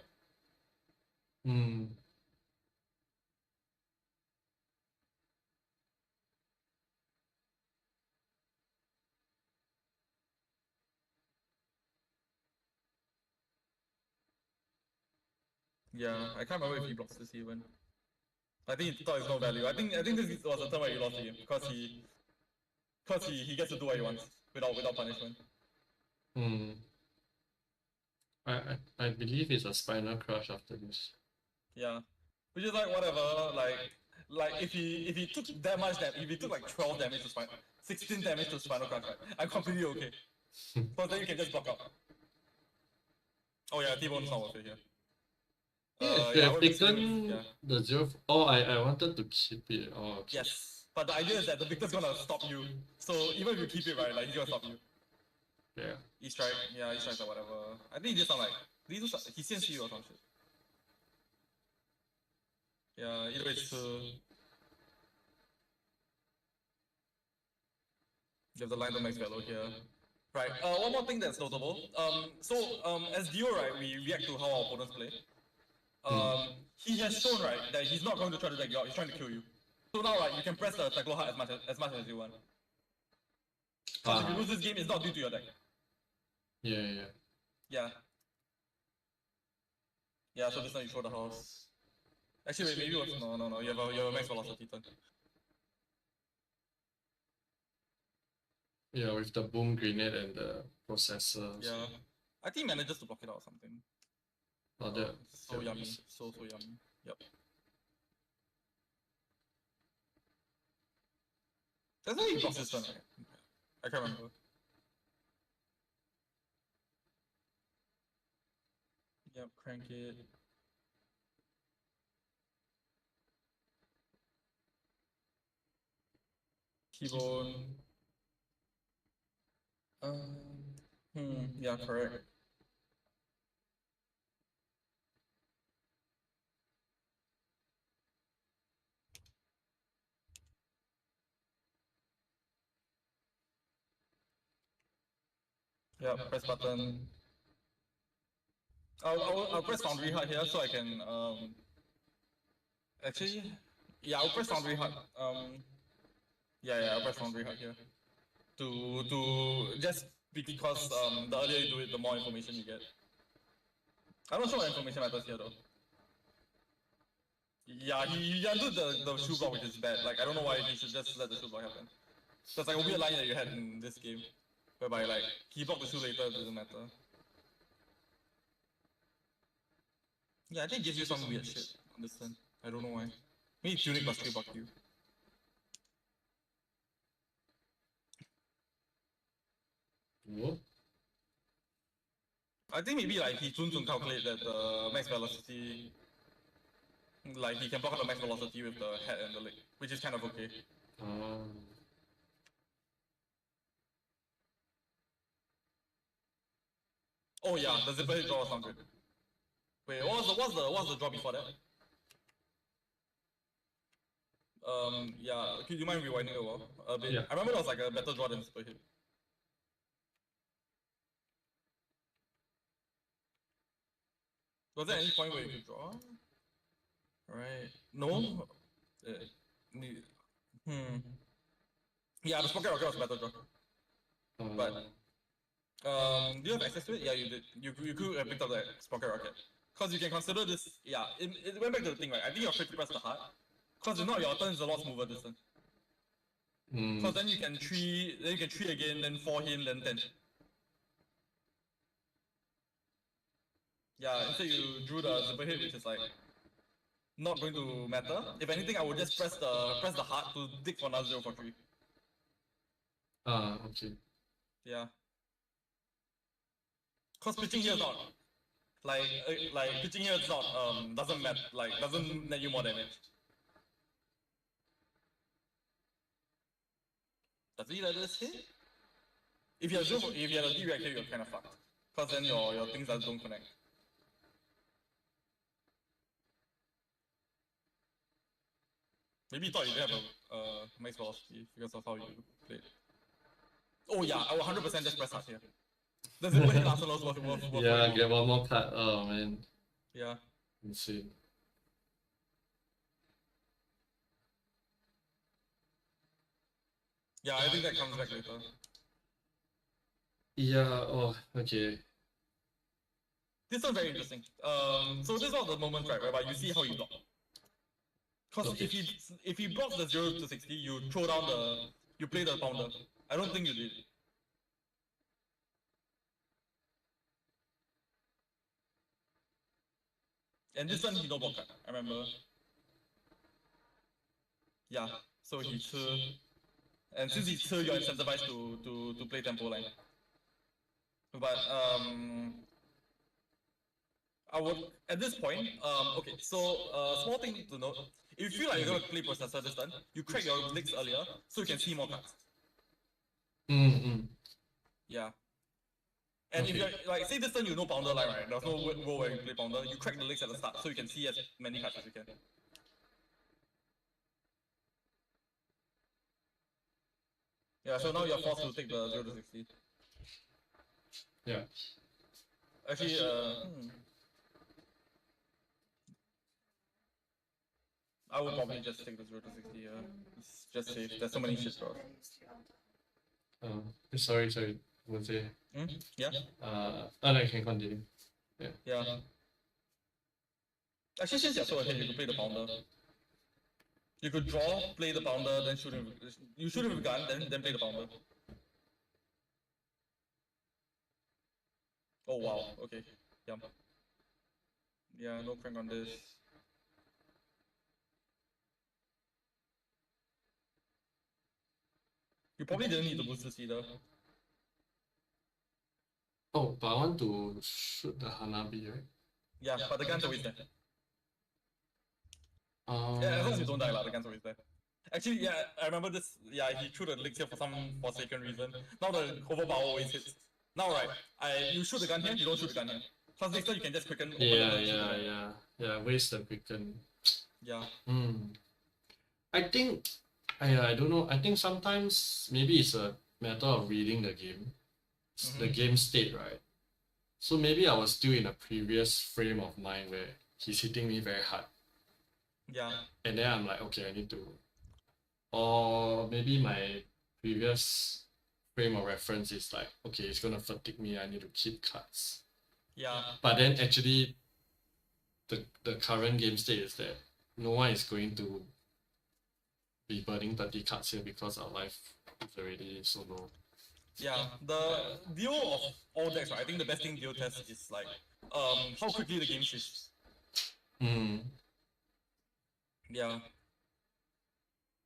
[SPEAKER 1] Yeah, I can't remember if he blocks this even. I think he thought it's no value. I think this was the turn where you lost to him, because he gets to do what he wants without punishment.
[SPEAKER 2] I believe it's a spinal crush after this.
[SPEAKER 1] Yeah. Which is like whatever, like if he took that much damage, if he took like 12 damage to 16 damage to spinal crush, right? I'm completely okay. Because then you can just block out. Oh yeah, T-Bone's not worth it here.
[SPEAKER 2] Yeah, if
[SPEAKER 1] Yeah,
[SPEAKER 2] have
[SPEAKER 1] we're basically
[SPEAKER 2] taken the 0. Oh, I wanted to keep it. Oh, okay.
[SPEAKER 1] Yes. But the idea is that the Victor's gonna stop you. So even if you keep it, right, like he's gonna stop you.
[SPEAKER 2] Yeah.
[SPEAKER 1] E-strike, yeah, E-strike or whatever. I think he did some like, he CNC you or some shit. Yeah, either way it's you have the line to max value here. Right, one more thing that's notable. As DIO, right, we react to how our opponents play. He has shown, right, that he's not going to try to drag you out, he's trying to kill you. So now, right, you can press the tackle hard as much as you want. Because if you lose this game, it's not due to your deck.
[SPEAKER 2] Yeah.
[SPEAKER 1] Yeah. Yeah, so this time you throw the house. Actually, wait, maybe it was, no, you have a max velocity turn.
[SPEAKER 2] Yeah, with the boom grenade and the processor.
[SPEAKER 1] Yeah. I think he manages to block it out or something.
[SPEAKER 2] Oh, that,
[SPEAKER 1] so yummy. So yummy. Yep. That's how he blocks this turn, right? I can't remember. Yep, crank it. T-Bone. Yeah, correct. Yeah, press button. I'll press Foundry hard here so I can actually yeah, I'll press Foundry hard. I'll press Foundry hard here. To just because the earlier you do it, the more information you get. I'm not sure what information matters here though. Yeah, he undid the shoe block, which is bad. Like I don't know why he should just let the shoe block happen. That's like a weird line that you had in this game, whereby like he blocked the shoe later, it doesn't matter. Yeah, I think it gives you some weird shit on this turn. I don't know why. Maybe Tunic plus 3 block you.
[SPEAKER 2] What?
[SPEAKER 1] I think maybe like he soon calculate that the max velocity, like he can block out the max velocity with the head and the leg, which is kind of okay. Oh yeah, the zipper hit draw was not good. Wait, what's the draw before that? Yeah, could you mind rewinding a bit?
[SPEAKER 2] Yeah.
[SPEAKER 1] I remember it was like a better draw than zipper hit. Was there any point where you could draw? Right. No? Yeah, the Sprocket Rocket was a better draw. But do you have access to it? Yeah, you did. You could have picked up the Sprocket Rocket. Because you can consider this, yeah, it went back to the thing, right? I think you're free to press the heart. Because if not, your turn is a lot smoother this turn. Because then you can 3 again, then 4 him, then 10. Yeah, instead you drew the zipper hit, which is like not going to matter. If anything, I would just press the heart to dig for another 0 for 3.
[SPEAKER 2] Okay.
[SPEAKER 1] Yeah. Cause pitching here is not like pitching here is not doesn't matter, like doesn't net you more damage. Does he let this hit? If you have a D-react here, you're kind of fucked. Cause then your things don't connect. Maybe you thought you didn't have a max velocity because of how you played. Oh yeah, I will 100% just press hard here. Does it hit Arsenal's worth
[SPEAKER 2] Yeah, get one more card. Oh man.
[SPEAKER 1] Yeah.
[SPEAKER 2] Insane.
[SPEAKER 1] Yeah, I think that comes back later.
[SPEAKER 2] Yeah, oh, okay.
[SPEAKER 1] This one's very interesting. So this is one of the moments, right, whereby you see how you block. Because if he blocks the 0 to 60, you throw down you play the pounder. I don't think you did. And this one he no block card, I remember. Yeah, so he 吃. And since he's 吃, you're incentivized to play tempo line. But I would at this point, okay, so small thing to note, if you feel like you're gonna play processor this turn, you crack your legs earlier so you can see more cards. Yeah. And if you're like, say this turn you know pounder line, right? There's no role where you play pounder, you crack the legs at the start so you can see as many cards as you can. Yeah, so now you're forced to take the 0 to 60.
[SPEAKER 2] Yeah.
[SPEAKER 1] Actually, I would probably just take the 0 to 60 here. It's just safe. There's so many shit draws.
[SPEAKER 2] Sorry. Won't say.
[SPEAKER 1] Yeah?
[SPEAKER 2] And I can continue.
[SPEAKER 1] Yeah. Actually, since you're so ahead, you could play the pounder. You could draw, play the pounder, then shoot him. You shoot him with gun, then play the pounder. Oh wow, okay. Yum. Yeah, no crank on this. You probably didn't need to boost this either.
[SPEAKER 2] Oh, but I want to shoot the Hanabi, right?
[SPEAKER 1] Yeah, but the gun's always there. Yeah, as long as you don't die, the gun's always there. Actually, yeah, I remember this. Yeah, he threw the elixir for some forsaken reason. Now the overpower always hits. Now, right, you shoot the gun here, you don't shoot the gun here. Plus next time you can just quicken.
[SPEAKER 2] Yeah, waste the quicken.
[SPEAKER 1] Yeah.
[SPEAKER 2] I think, I don't know. I think sometimes maybe it's a matter of reading the game, the game state, right? So maybe I was still in a previous frame of mind where he's hitting me very hard.
[SPEAKER 1] Yeah.
[SPEAKER 2] And then I'm like, okay, I need to. Or maybe my previous frame of reference is like, okay, it's gonna fatigue me, I need to keep cards.
[SPEAKER 1] Yeah.
[SPEAKER 2] But then actually, the current game state is that no one is going to be burning 30 cards here because our life is already so low.
[SPEAKER 1] Yeah, the DIO of all decks, right? I think the best thing DIO tests is like, how quickly the game shifts. Yeah.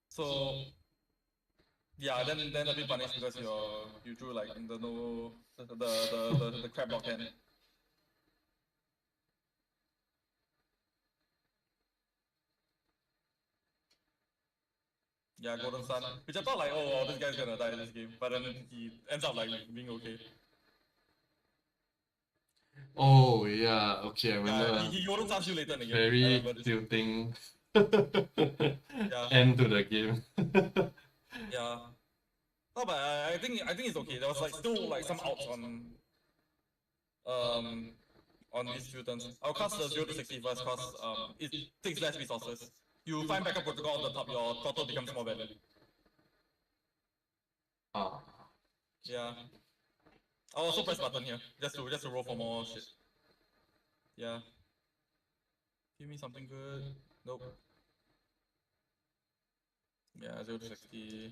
[SPEAKER 1] So yeah, then a bit punished because you drew like the crab block hand. Yeah, Golden Sun. Which I thought like, oh, this guy's gonna die in this game, but then he ends up like being okay.
[SPEAKER 2] Oh yeah, okay, I remember.
[SPEAKER 1] Yeah, he Golden Suns you later in the game.
[SPEAKER 2] Very tilting end to the game.
[SPEAKER 1] Yeah. No, but I think it's okay. There was like still like some outs on these few turns. I'll cast the 0 to 60 first because it takes less resources. You find backup protocol on the top, your throttle becomes more valid. Yeah. I'll also press button here, just to roll for more shit. Yeah. Give me something good. Nope. Yeah, 0 to 60.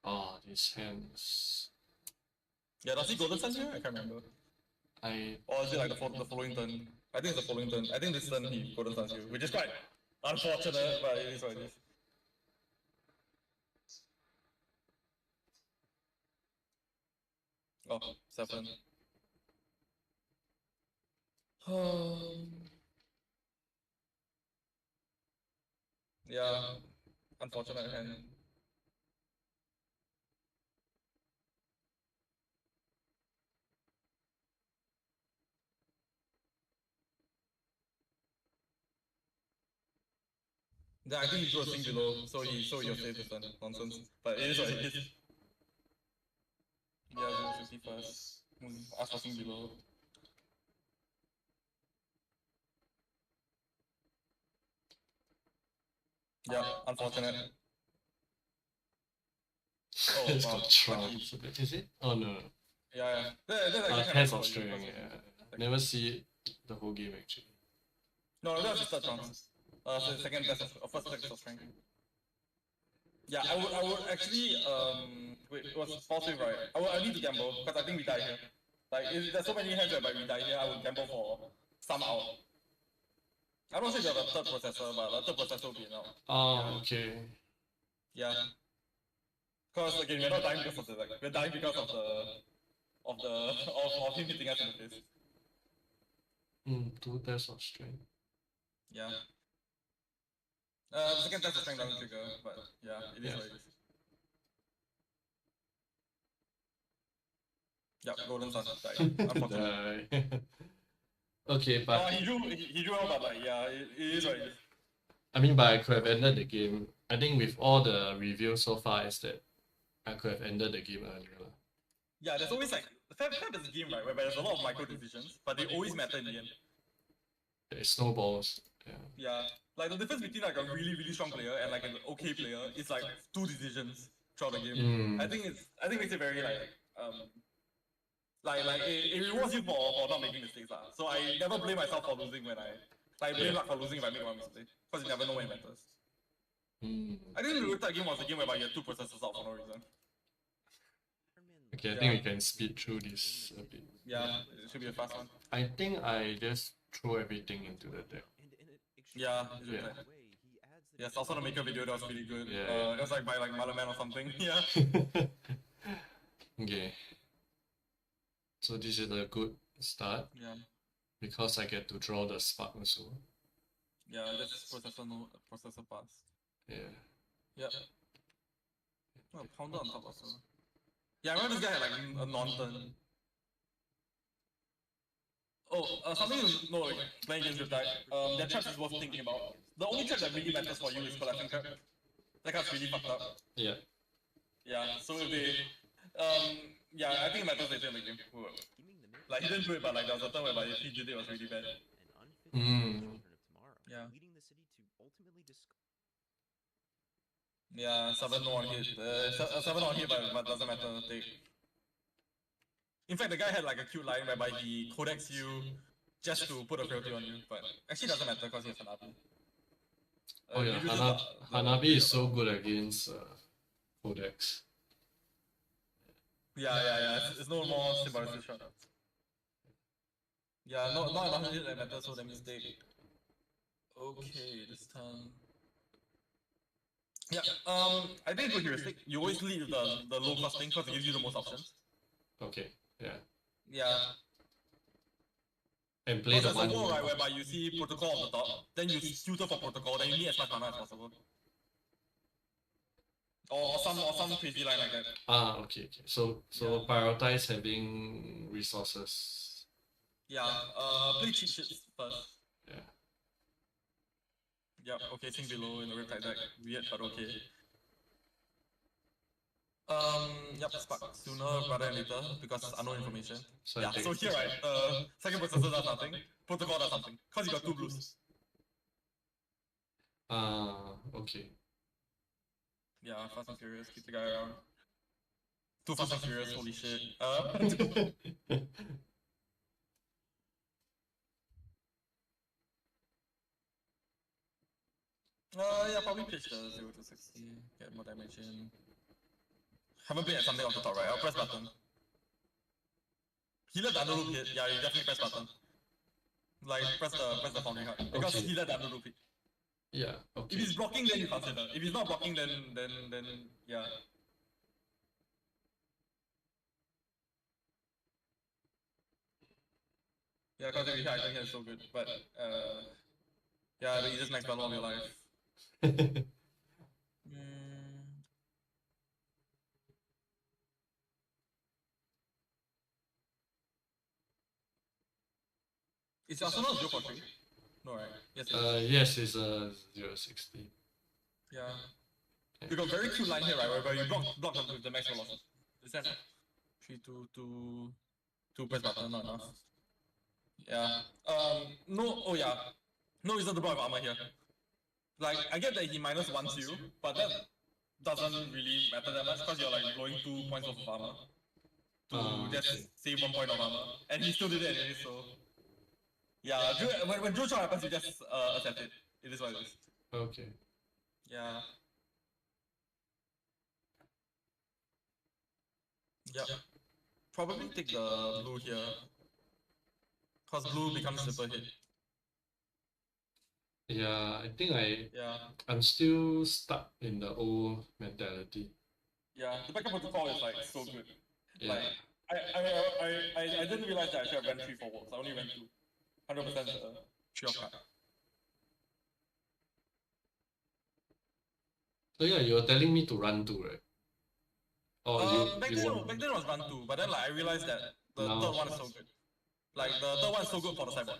[SPEAKER 2] Oh, these hands.
[SPEAKER 1] Yeah, does he Golden Sun here? I can't remember. Or is it like the following turn? I think it's the following turn. I think this turn he Golden Suns you, which is quite unfortunate, but it is what it is. Oh, 7. Yeah, unfortunate hand. Yeah, I think he drew a thing below, so you're safe this turn. Nonsense. But it is what it is. Yeah, 0 to 60 first. Ask for thing below. Yeah, unfortunate. Oh,
[SPEAKER 2] It's
[SPEAKER 1] wow.
[SPEAKER 2] got trumps. Is it? Oh no.
[SPEAKER 1] Yeah. That's
[SPEAKER 2] Hands of string, yeah. Never see the whole game actually.
[SPEAKER 1] No, that's just third trumps. So second test of first test of strength. Yeah, I would actually wait, it was false wave, right? I need to gamble because I think we die here. Like, there's so many hands whereby we die here, I would gamble for some out. I'm not sure if you have a third processor, but a third processor will be enough.
[SPEAKER 2] Oh, okay.
[SPEAKER 1] Yeah. Because again, we're not dying because of the we're dying because of him hitting us in the face.
[SPEAKER 2] 2 tests of strength.
[SPEAKER 1] Yeah. The second test of strength doesn't trigger, but yeah, it is what it is. Yeah, Golden Sun died. Unfortunately.
[SPEAKER 2] Die. Okay, but
[SPEAKER 1] he drew out, but like yeah, it is what it is.
[SPEAKER 2] I mean, but I could have ended the game. I think with all the reviews so far, is that I could have ended the game earlier.
[SPEAKER 1] Yeah, there's always like Fab is a game, right, where there's a lot of micro decisions, but they always matter in the end.
[SPEAKER 2] It snowballs. Yeah.
[SPEAKER 1] Yeah, like the difference between like a really strong player and like an okay player is like 2 decisions throughout the game. I think makes it very like it rewards you for not making mistakes lah. So I never blame myself for losing when I blame luck for losing if I make one mistake, because you never know when it matters. I think the Riptide game was a game whereby you had 2 processors out for no reason.
[SPEAKER 2] Okay, I think we can speed through this a bit.
[SPEAKER 1] Yeah, it should be a fast one.
[SPEAKER 2] I think I just throw everything into the deck.
[SPEAKER 1] Yeah, yes, also the maker video, that was really good. It was like by like Malaman or something. Yeah.
[SPEAKER 2] Okay. So this is a good start.
[SPEAKER 1] Yeah.
[SPEAKER 2] Because I get to draw the spark also.
[SPEAKER 1] Yeah, that's processor pass.
[SPEAKER 2] Yeah.
[SPEAKER 1] Yep. Oh, pounder on top also. Yeah, I remember this guy had like a non-turn. Oh, something to know, like, playing against Riptide, their traps is worth thinking about. The only trap that really matters for you is collecting trap. That card's really fucked up.
[SPEAKER 2] Yeah.
[SPEAKER 1] Yeah, so if they, yeah, I think it matters later in the game. Like, he didn't do it, but like, there was a turn whereby if he did it, it was really bad. Yeah. Yeah, 7 no on hit. 7 on hit, but doesn't matter. Take. In fact, the guy had like a cute line whereby he codex you just to put a frailty on you, but actually doesn't matter because he has Hanabi.
[SPEAKER 2] Oh yeah, Hanabi is so good against codex.
[SPEAKER 1] Yeah. It's no more symbiosis shot. Yeah, not enough hit that matters, so that means take. Okay, this turn. Yeah, I think it's good heuristic. You always lead with the low cost thing because it gives you the most options.
[SPEAKER 2] Okay, yeah.
[SPEAKER 1] Yeah.
[SPEAKER 2] And play the one.
[SPEAKER 1] There's a wall, right, whereby you see protocol on the top, then you tutor for protocol, then you need as much mana as possible. Or some crazy line like that.
[SPEAKER 2] Ah, okay. So prioritize having resources.
[SPEAKER 1] Yeah, play cheat sheets first.
[SPEAKER 2] Yeah.
[SPEAKER 1] Yep, okay, sink below in the Riptide deck. Weird, but okay. Yep, spark sooner rather than later because unknown information. So yeah, so here, right, second processor does nothing, protocol does something, because you got 2 blues.
[SPEAKER 2] Okay.
[SPEAKER 1] Yeah, Fast and Furious, keep the guy around. 2 Fast and Furious, holy shit. Yeah, probably pitch the 0 to 60, get more damage in. Haven't played at something on the top right, I'll press button. He let the underloop hit, yeah, you definitely press button. Like, press the foundry card, because he let the underloop hit.
[SPEAKER 2] Yeah, okay.
[SPEAKER 1] If he's blocking, then you consider. If he's not blocking, then yeah. Yeah, because if he hit, I think it's so good, but yeah, the easiest max battle of your life. Is Arsenal 0 for 3? No, right? Yes,
[SPEAKER 2] yes, it's 0.60.
[SPEAKER 1] Yeah. You got very cute line here, right? Where you block them with the max velocity. Is that 3, 2, 2 press button, not enough. Yeah. No, oh yeah. No reason to block with armor here. Like, I get that he minus 1s you, but that doesn't really matter that much because you're like blowing 2 points off of armor to just save 1 point of armor. And he still did it anyway, so. Yeah, when Drew shot happens, you just accept it. It is what it is.
[SPEAKER 2] Okay.
[SPEAKER 1] Yeah. Yep. probably take the blue here. Cause blue becomes triple hit.
[SPEAKER 2] Yeah, I think
[SPEAKER 1] Yeah.
[SPEAKER 2] I'm still stuck in the old mentality.
[SPEAKER 1] Yeah. The backup protocol is like so good.
[SPEAKER 2] Yeah.
[SPEAKER 1] Like I didn't realize that I should have ran 3 forwards. I only ran 2. 100% 3 of card.
[SPEAKER 2] So yeah, you were telling me to run too, right? Or
[SPEAKER 1] Back
[SPEAKER 2] you
[SPEAKER 1] then
[SPEAKER 2] won't.
[SPEAKER 1] back then it was run 2, but then like I realized that the
[SPEAKER 2] Now.
[SPEAKER 1] third one is so good. Like the third one is so good for the sideboard.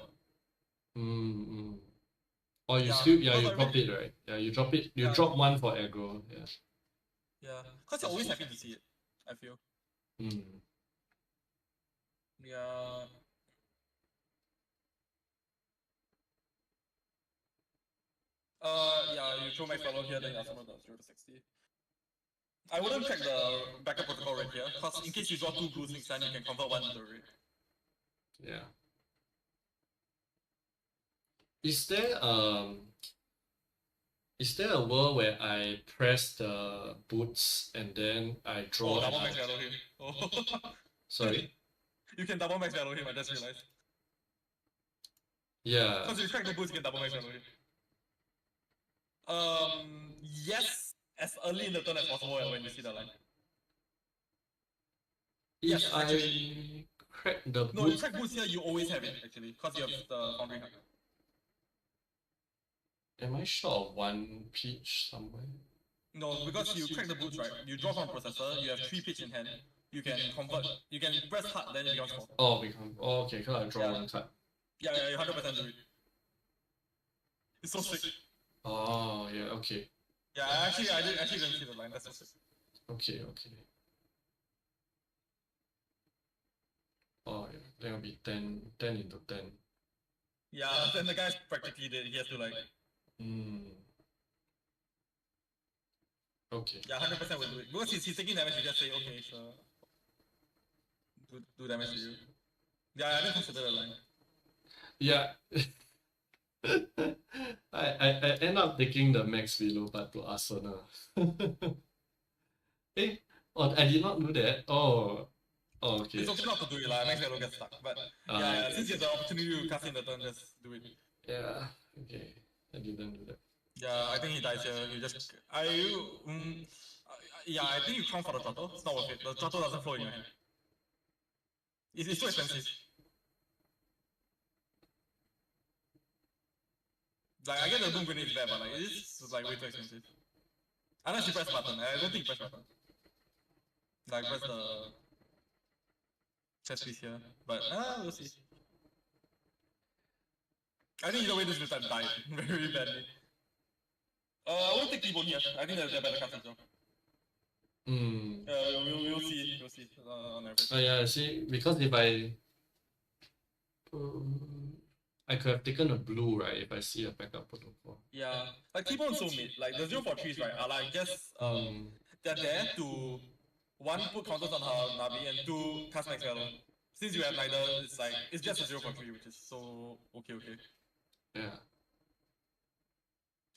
[SPEAKER 2] Mm. Or you
[SPEAKER 1] Yeah,
[SPEAKER 2] still
[SPEAKER 1] because
[SPEAKER 2] you
[SPEAKER 1] I
[SPEAKER 2] drop
[SPEAKER 1] really,
[SPEAKER 2] it, right? Yeah, you drop it. You
[SPEAKER 1] yeah,
[SPEAKER 2] drop one for aggro. Yeah.
[SPEAKER 1] yeah. Cause you're always happy to see it, I feel.
[SPEAKER 2] Mm.
[SPEAKER 1] Yeah. Yeah, you throw max fellow here, then you summon the 0 to 60. I wouldn't check the backup protocol right here, cause in case you draw 2 blues next time, you can convert one into a red.
[SPEAKER 2] Yeah. Is there is there a world where I press the boots and then I draw?
[SPEAKER 1] Oh, double max fellow him. Oh.
[SPEAKER 2] Sorry.
[SPEAKER 1] You can double max fellow him, I just realized.
[SPEAKER 2] Yeah.
[SPEAKER 1] Cause you track the boots, you can double max fellow him. Yes, as early in the turn as possible when you see the line.
[SPEAKER 2] If
[SPEAKER 1] Yes,
[SPEAKER 2] I crack the
[SPEAKER 1] No, you
[SPEAKER 2] boots,
[SPEAKER 1] track boots here, you always have it actually, cause you have the foundry card.
[SPEAKER 2] am I short of one pitch somewhere?
[SPEAKER 1] No, because you crack the boots, right? You draw from processor, you have 3 pitch in hand. You can convert, you can press hard, then it becomes 4.
[SPEAKER 2] Oh, okay, because I draw
[SPEAKER 1] Yeah.
[SPEAKER 2] one card.
[SPEAKER 1] Yeah, you 100% do it. It's so sick.
[SPEAKER 2] Oh, yeah, okay.
[SPEAKER 1] Yeah, I didn't see the line, that's so sick.
[SPEAKER 2] Okay. Oh, yeah, then it'll be 10 into 10.
[SPEAKER 1] Yeah, then the guy's practically dead, he has to like,
[SPEAKER 2] Okay.
[SPEAKER 1] yeah, 100% will do it. Because he's taking damage, you just say, okay, sure. Do damage to you. Yeah, I didn't consider the line.
[SPEAKER 2] Yeah. I end up taking the max below but to Asuna. I did not do that. Oh, okay.
[SPEAKER 1] It's okay not to do it, like, max value gets stuck. But yeah, since you have the opportunity to cast in the turn, just do it.
[SPEAKER 2] Yeah, okay. I didn't do that.
[SPEAKER 1] Yeah, I think he dies here. You just yeah, I think you count for the throttle. It's not worth it. The throttle doesn't flow in your hand. It's too expensive. Like I get the boom grenade is bad, but like it's like way too expensive. Unless you press button. I don't think you press button. Like press the chest piece here. But we'll see. I think either way this time died very badly. I won't take T-Bone here. I think they're better cards as well. We'll see. We'll see on average.
[SPEAKER 2] Oh yeah, see, because if I could have taken a blue, right, if I see a backup protocol.
[SPEAKER 1] Yeah, like T-Bone so mid. Like the 0-4-3s, right, are like just they're there to one put counters on her Navi and two cast max value. Since you have neither, it's like it's just a 0-4-3, which is so okay.
[SPEAKER 2] Yeah.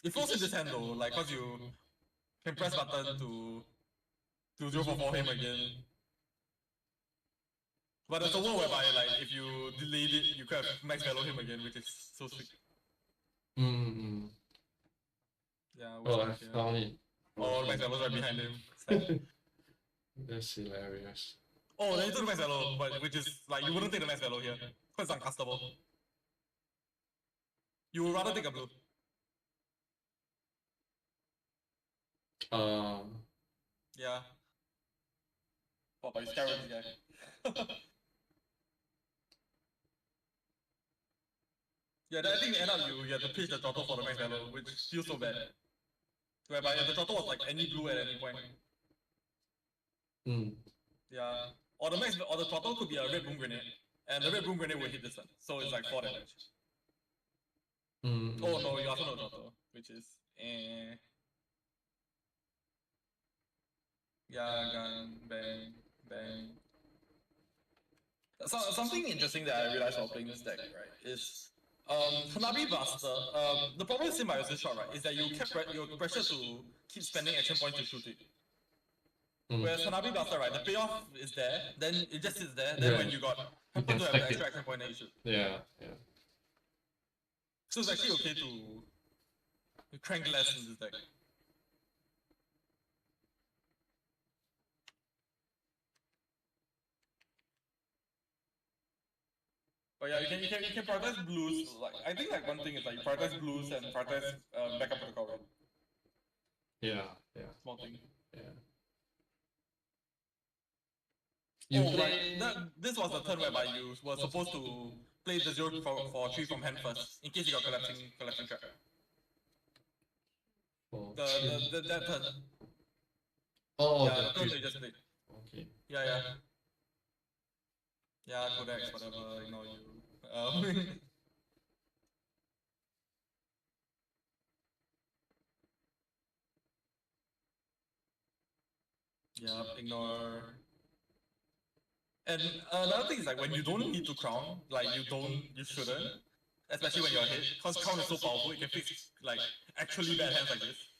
[SPEAKER 1] It flows in this hand though, like cause you can press button to 0-4-4 him again. But there's a world whereby like if you delayed it, you could have max value him again, which is so sick. Yeah.
[SPEAKER 2] I found it.
[SPEAKER 1] Oh, max value right behind him.
[SPEAKER 2] That's hilarious.
[SPEAKER 1] Oh, then you took the max value, but which is like you wouldn't take the max value here because it's uncastable. You would rather take a blue. Yeah. Oh, but you scare this guy. Yeah, then I think end up you have to pitch the throttle for the max value, which feels so bad. Whereby if the throttle was like any blue at any point. Yeah. Or the throttle could be a red boom grenade. And the red boom grenade will hit this one. So it's like 4 damage. Oh no, you also know throttle, which is yeah, gun, bang. So, something interesting that I realized while playing this deck, right, is Hanabi Buster, the problem with Symbiosis shot, right, is that you pressure to keep spending action points to shoot it. Whereas Hanabi Blaster, right, the payoff is there, then it just sits there, then when you happen to have the extra action point, then you shoot.
[SPEAKER 2] Yeah.
[SPEAKER 1] So it's actually okay to crank less in this deck. But yeah, you can prioritize blues. Like I think like one thing is like you prioritize blues and prioritize backup protocol. Right?
[SPEAKER 2] Yeah.
[SPEAKER 1] Small thing.
[SPEAKER 2] Yeah.
[SPEAKER 1] This was the turn whereby you were supposed to play the 0 for 3 from hand first, in case you got collapsing trap. That turn.
[SPEAKER 2] Oh,
[SPEAKER 1] yeah, the turn they just played.
[SPEAKER 2] Okay.
[SPEAKER 1] Yeah. Yeah, codex, whatever, ignore you. Yeah, ignore. And another thing is like when you don't need to crown, like you shouldn't, especially when you're hit, because crown is so powerful, it can fix like actually bad hands like this.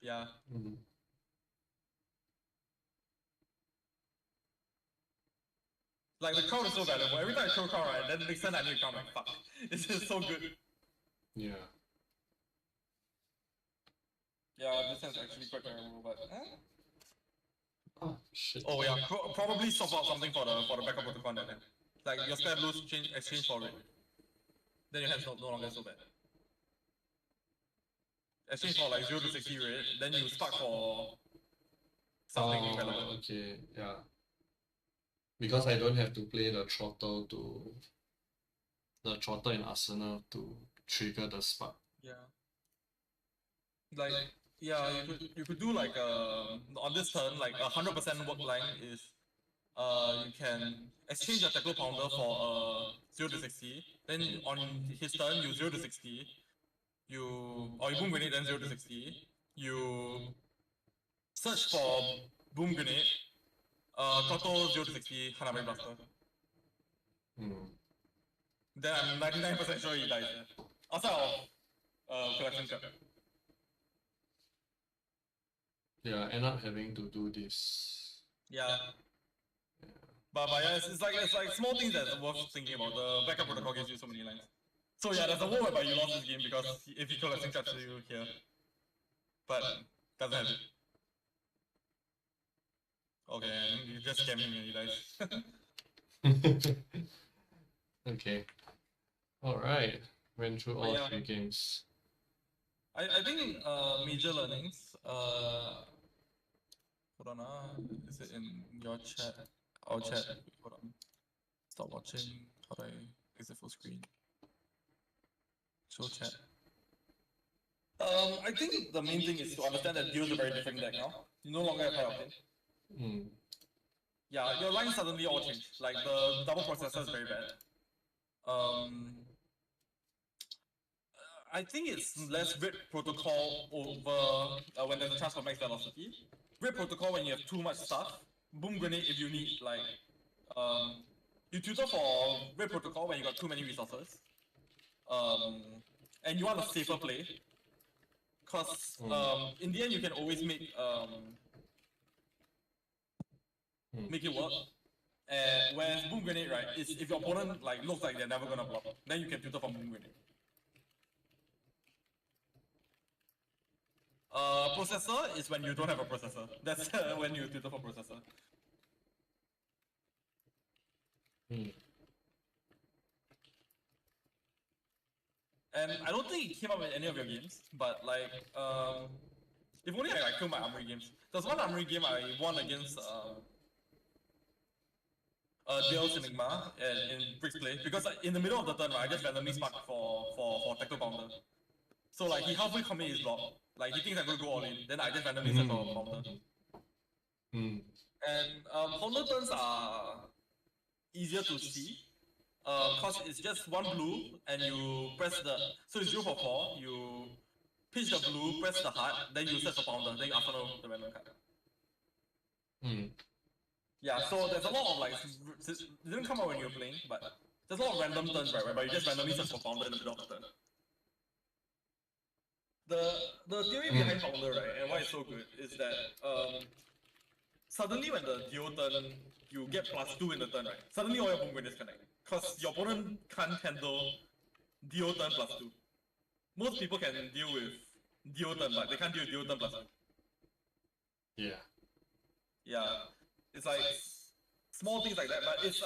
[SPEAKER 1] Yeah. Like the crown is so valuable. Every time I show crown, right, then the next time I need a crown, I'm like fuck. This is so good.
[SPEAKER 2] Yeah.
[SPEAKER 1] Yeah, this hand's actually quite terrible, but
[SPEAKER 2] Oh shit.
[SPEAKER 1] oh yeah, probably swap out something for the backup protocol then. Like your spare blues exchange for it. Then your hand's no longer so bad. Exchange for like 0 to 60 red, then you spark for something relevant.
[SPEAKER 2] Okay, yeah. Because I don't have to play the throttle in Arsenal to trigger the spark.
[SPEAKER 1] Yeah. Like yeah, you could do like on this turn like 100% work line is you can exchange your tackle pounder for 0 to 60. Then on his turn you 0 to 60. You boom grenade then 0 to 60. You search for boom grenade. Throttle 0 to 60 Hanami Blaster. Then I'm 99% sure he dies. Outside of collection trap.
[SPEAKER 2] Yeah, I end up having to do this.
[SPEAKER 1] Yeah. But yeah, it's like small things that's worth thinking about. The backup protocol gives you so many lines. So yeah, there's a war whereby you lost this game because if he collecting traps you here. But doesn't have it. Okay, you just scam him and he dies.
[SPEAKER 2] Okay. Alright. Went through all 3 games.
[SPEAKER 1] I think major learnings. Hold on, is it in your chat? Our chat. Hold on. Stop watching. How do I exit full screen? Show chat. I think the main thing is to understand that DIO is a very different deck now. You no longer have high octane. Yeah, your lines suddenly all change. Like the double processor is very bad. I think it's less rip protocol over when there's a chance for max velocity. Rip protocol when you have too much stuff. Boom grenade if you need like you tutor for rip protocol when you got too many resources. And you want a safer play. Cause in the end you can always make it work. Whereas boom grenade, right, is if your opponent like looks like they're never gonna block, then you can tutor from boom grenade. Processor is when you don't have a processor. That's when you tutor for processor. And I don't think it came up in any of your games, but like, if only I killed my armory games. There's one armory game I won against Deus Enigma in Bricks Play, because like, in the middle of the turn, right, I just randomly sparked for tackle pounder. So like he halfway commit his block, like he thinks I'm gonna go all in, then I just randomly set for pounder. And pounder turns are easier to see. Cause it's just one blue and you press so it's 0 for 4, you pitch the blue, press the heart, then you set for pounder, then you after the random card. Yeah, so there's a lot of like, it didn't come out when you were playing, but there's a lot of random turns, right, whereby you just randomly set for pounder in the middle of the turn. the theory behind Founder, right, and why it's so good is that suddenly when the DIO turn, you get +2 in the turn, right? Suddenly all your boom grenades connect. Because your opponent can't handle DIO turn +2. Most people can deal with DIO turn, but they can't deal with DIO turn +2.
[SPEAKER 2] Yeah.
[SPEAKER 1] Yeah. It's like small things like that, but it's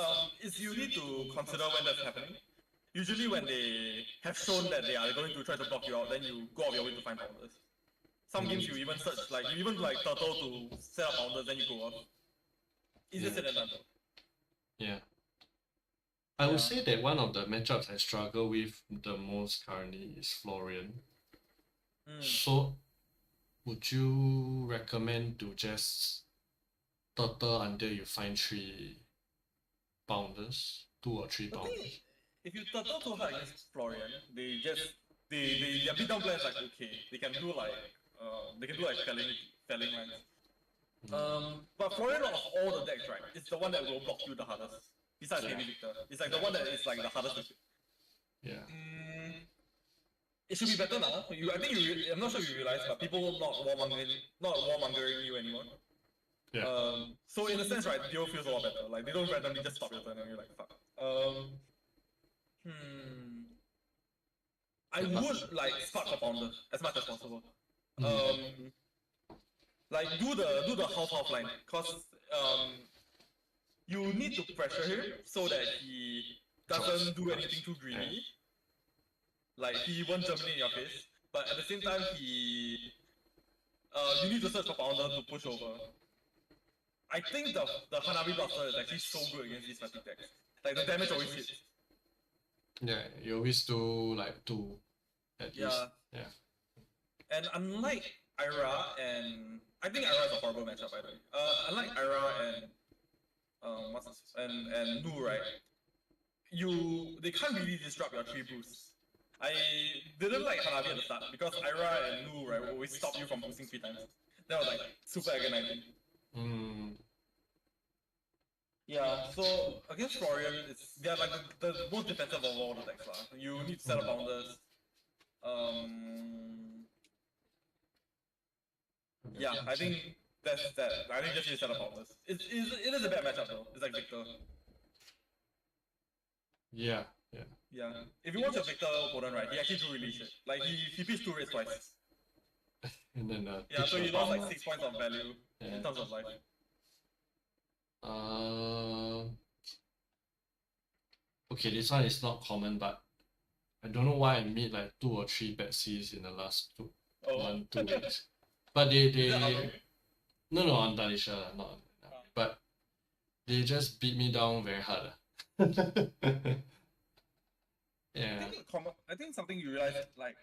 [SPEAKER 1] you need to consider when that's happening. Usually when they have shown that they are going to try to block you out, then you go out of your way to find counters. Some games you even search, like you even like turtle to set up counters, then you go off. Easier said than done.
[SPEAKER 2] Yeah. I would say that one of the matchups I struggle with the most currently is Florian. So, would you recommend to just turtle until you find 3 pounders, 2 or 3 pounders?
[SPEAKER 1] If you turtle too hard against Florian, they their beatdown plan is like okay. They can do like felling lines. But Florian of all the decks, right, it's the one that will block you the hardest. Besides Heavy Victor. It's like the one that is like the hardest to fit.
[SPEAKER 2] Yeah.
[SPEAKER 1] It should be better now. I'm not sure you realize, but people not warmongering you anymore.
[SPEAKER 2] Yeah.
[SPEAKER 1] So in a sense, right, DIO feels a lot better. Like they don't randomly just stop your turn and you're like, fuck. I would like spark a pounder as much as possible. Like do the half line, cause you need to pressure him so that he doesn't do anything too greedy. Like he won't germinate in your face, but at the same time you need to search for pounder to push over. I think the Hanabi Blaster is actually so good against these fatigue decks. Like the damage always hits.
[SPEAKER 2] Yeah, you always do like 2 at least. Yeah.
[SPEAKER 1] And unlike Ira and I think Ira is a horrible matchup by the way. Unlike Ira and Nu, right? They can't really disrupt your 3 boosts. I didn't like Hanabi at the start because Ira and Nu, right, will always stop you from boosting 3 times. That was like super agonizing. Yeah, so against Florian, they're like the most defensive of all the decks. You need to set up bounders. Yeah, I think that's that. I think just need to set up bounders. It is a bad matchup though. It's like Victor.
[SPEAKER 2] Yeah.
[SPEAKER 1] If you watch a Victor opponent, right, he actually drew really shit. Like he pitched 2 raids twice.
[SPEAKER 2] And then
[SPEAKER 1] so he lost like 6 points of value in terms of life.
[SPEAKER 2] Okay, this one is not common, but I don't know why I made like 2 or 3 bad Cs in the last 2 weeks. But they no on Tanisha, not. But they just beat me down very hard. Yeah.
[SPEAKER 1] I think something you realize, like,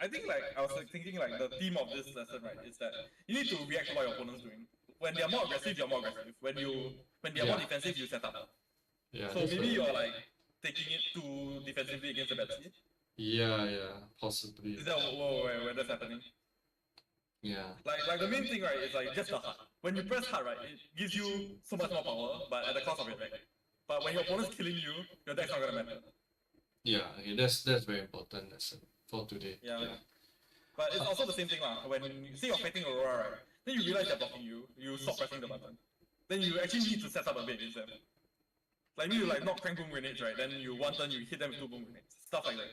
[SPEAKER 1] I think like I was like thinking like the theme of this lesson, right, is that you need to react to what your opponent's doing. When they are more aggressive, you're more aggressive. When they are more defensive, you set up.
[SPEAKER 2] Yeah.
[SPEAKER 1] So maybe you're like taking it too defensively against the Betsy.
[SPEAKER 2] Yeah, possibly.
[SPEAKER 1] Is that where that's happening?
[SPEAKER 2] Yeah.
[SPEAKER 1] Like the main thing, right, is like just the hard. When you press hard, right, it gives you so much more power, but at the cost of your deck. But when your opponent's killing you, your deck's not gonna matter.
[SPEAKER 2] Yeah, okay, that's very important lesson for today.
[SPEAKER 1] Yeah. But it's also the same thing when you say you're fighting Aurora, right? Then you realize they're blocking you, you stop pressing the button. Then you actually need to set up a bait instead. Like maybe you like not crank boom grenades, right? Then you one turn you hit them with 2 boom grenades. Stuff like that.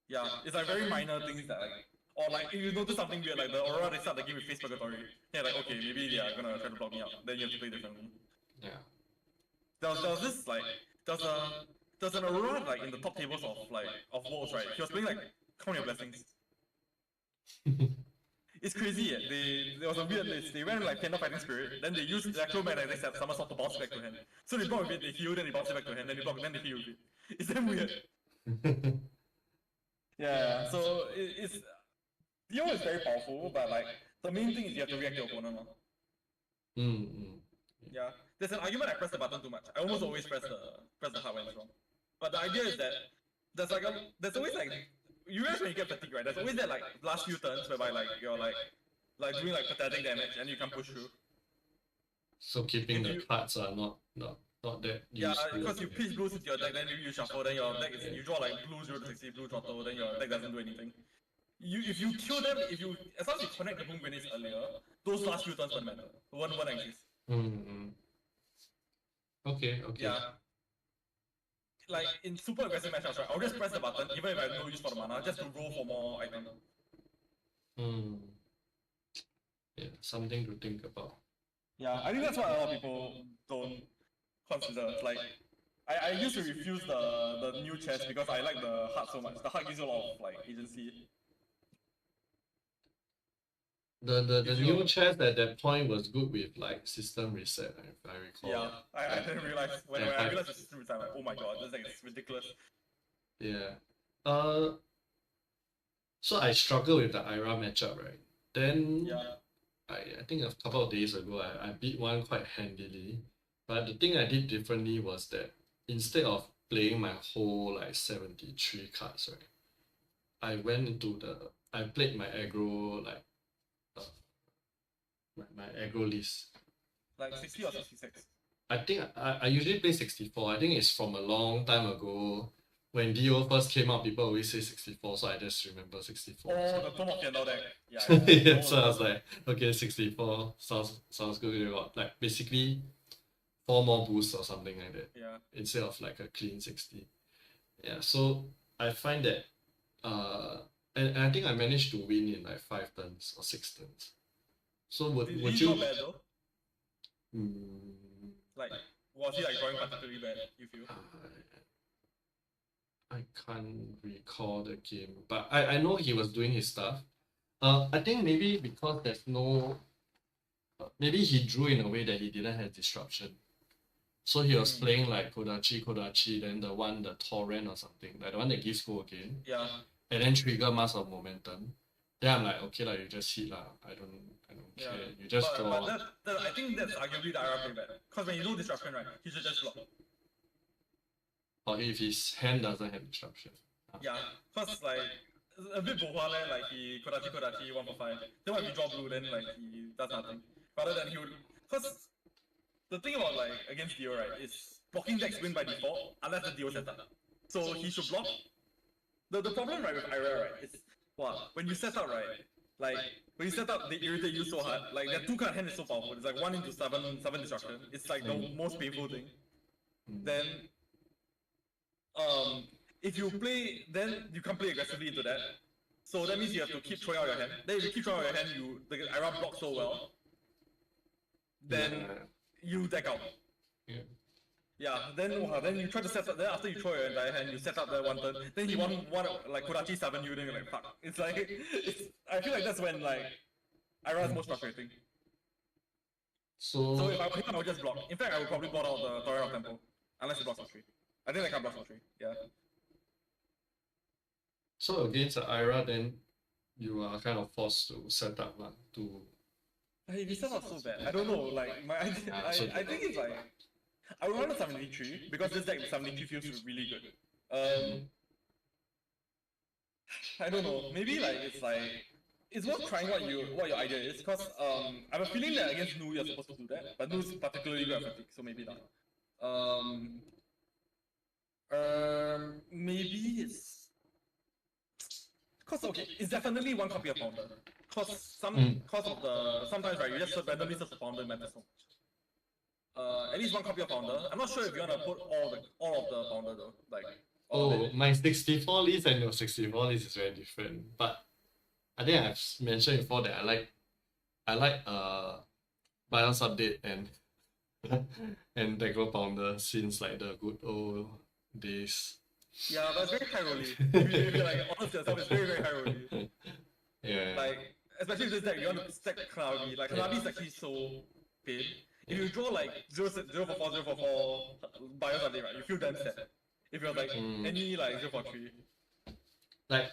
[SPEAKER 1] Yeah, it's like very minor things that like, or like if you notice something weird, like the Aurora they start the game with face purgatory. Yeah, like okay, maybe they are gonna try to block me out. Then you have to play differently.
[SPEAKER 2] Yeah.
[SPEAKER 1] There was this like there's an Aurora like in the top tables of Worlds, right? He was playing like Count Your Blessings. It's crazy, there was a weird list. They went like Panda Fighting Spirit, then they used the actual man as a somersault to bounce back to hand. So they block with it, they heal, then they bounce it back to hand, then they block, then they heal with it. It's damn weird. Yeah, so it's DIO is very powerful, but like the main thing is you have to react to your opponent. Yeah. There's an argument I press the button too much. I almost always press the hard when it's wrong. But the idea is that there's always like you realize when you get fatigue, right? There's always that like last few turns whereby like you're like doing like pathetic damage and you can't push through.
[SPEAKER 2] So keeping the cards are not that
[SPEAKER 1] useful. Yeah, because you pitch blues into your deck, then maybe you shuffle, then your deck is you draw like blue 0 to 60, blue throttle, then your deck doesn't do anything. if you kill them, as long as you connect the boom grenades earlier, those last few turns won't matter. Won't exist.
[SPEAKER 2] Mm-hmm. Okay.
[SPEAKER 1] Yeah. Like in super aggressive matchups, right? I'll just press the button, even if I have no use for the mana, just to roll for more items.
[SPEAKER 2] Yeah, something to think about.
[SPEAKER 1] Yeah, I think that's what a lot of people don't consider. Like, I used to refuse the new chest because I like the heart so much. The heart gives you a lot of like agency.
[SPEAKER 2] The new chest at that point was good with like system reset, if I recall.
[SPEAKER 1] Yeah, I didn't realize when I realized the system reset, I'm like, oh my god, this thing is ridiculous.
[SPEAKER 2] Yeah. So I struggled with the Ira matchup, right? Then
[SPEAKER 1] Yeah.
[SPEAKER 2] I think a couple of days ago I beat one quite handily. But the thing I did differently was that instead of playing my whole like 73 cards, right? I played my aggro like my aggro list.
[SPEAKER 1] Like 60 or 66?
[SPEAKER 2] I think I usually play 64. I think it's from a long time ago. When DIO first came out, people always say 64, so I just remember 64.
[SPEAKER 1] Oh, the Tomb of Yandel deck. Yeah.
[SPEAKER 2] So I was like, okay, 64 sounds good. You got like basically 4 more boosts or something like that.
[SPEAKER 1] Yeah.
[SPEAKER 2] Instead of like a clean 60. Yeah, so I find that and I think I managed to win in like 5 turns or 6 turns. So would you
[SPEAKER 1] not bad though? Like, was he like drawing particularly bad, you feel?
[SPEAKER 2] I can't recall the game, but I know he was doing his stuff. I think maybe because there's no maybe he drew in a way that he didn't have disruption. So he was playing like Kodachi, then the torrent or something, like the one that gives go again.
[SPEAKER 1] Yeah.
[SPEAKER 2] And then trigger mass of momentum. Then I'm like, okay, like you just hit lah. I don't care. You just draw.
[SPEAKER 1] But I think that's arguably the IR play bad. Because when you know disruption, right, he should just block.
[SPEAKER 2] Or if his hand doesn't have disruption.
[SPEAKER 1] Yeah, because like a bit bohua like he Kodachi 1 for 5. Then when we draw blue, then like he does nothing. Rather than he would, because the thing about like against DIO, right, is blocking decks win by default unless the DIO set up. So he should block. The problem right with IRA, right, is when you set up, right, like when you set up they irritate you so hard. Like their 2-card hand is so powerful. It's like 1 into 7 destruction. It's like the most painful thing. Then if you play, then you can't play aggressively into that. So that means you have to keep throwing out your hand. Then if you keep throwing out your hand, the IRA blocks so well. Then you deck out. Yeah, then you try to set up. Then after you throw your entire hand, you set up that 1 turn. Then he one like Kodachi 7 you. Then you're like fuck. It's like I feel like that's when like IRA is most frustrating. So if I were him, I would just block. In fact, I would probably bot out the Torrent of Temple unless he blocks for 3. I think I can block for 3. Yeah.
[SPEAKER 2] So against the IRA, then you are kind of forced to set up to.
[SPEAKER 1] If he set up so bad, I don't know. Like my idea, I think it's like I would run a 73 because this deck 73 feels really good. I don't know. Maybe like it's worth trying what your idea is because I have a feeling that against Nu you're supposed to do that, but Nu's particularly good at fatigue, so maybe not. Maybe it's because okay, it's definitely 1 copy of Founder. Cause of the sometimes right, you just randomly search the Founder matters so much. At least 1 copy of Founder. I'm not sure if you wanna put all of the Founder though. Like
[SPEAKER 2] my 64 list and your 64 list is very different. But I think I've mentioned before that I like BIOS update and and Decro Pounder since like the good old days.
[SPEAKER 1] Yeah, but it's very high rolling. If you're like honest yourself, it's very, very high rolling.
[SPEAKER 2] Yeah.
[SPEAKER 1] Like, especially with this deck, you want to stack Kanabi. Like, Kanabi is actually so pain. If you draw like 0 for 4, 0 for 4 BIOS update, right, you feel damn sad. If you're like any like 0 for 3.
[SPEAKER 2] Like,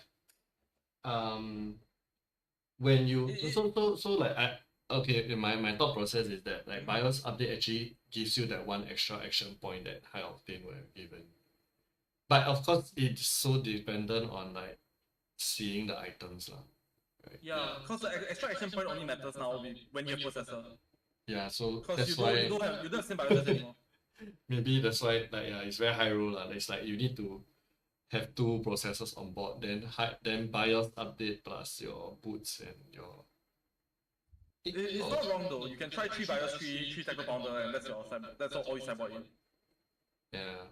[SPEAKER 2] when you so like my thought process is that like BIOS update actually gives you that 1 extra action point that High Octane would have given. But of course, it's so dependent on like seeing the items lah. Right?
[SPEAKER 1] Yeah, because the extra action point only matters now when you have processor.
[SPEAKER 2] Yeah, so
[SPEAKER 1] because
[SPEAKER 2] that's
[SPEAKER 1] you don't have same BIOS anymore.
[SPEAKER 2] Maybe that's why like yeah, it's very high roll lah. It's like you need to have two processors on board, then BIOS update plus your boots and your.
[SPEAKER 1] It's not wrong though. You can try 3 BIOS, 3 Tecno Pounder, and that's all you cyborg in.
[SPEAKER 2] Yeah.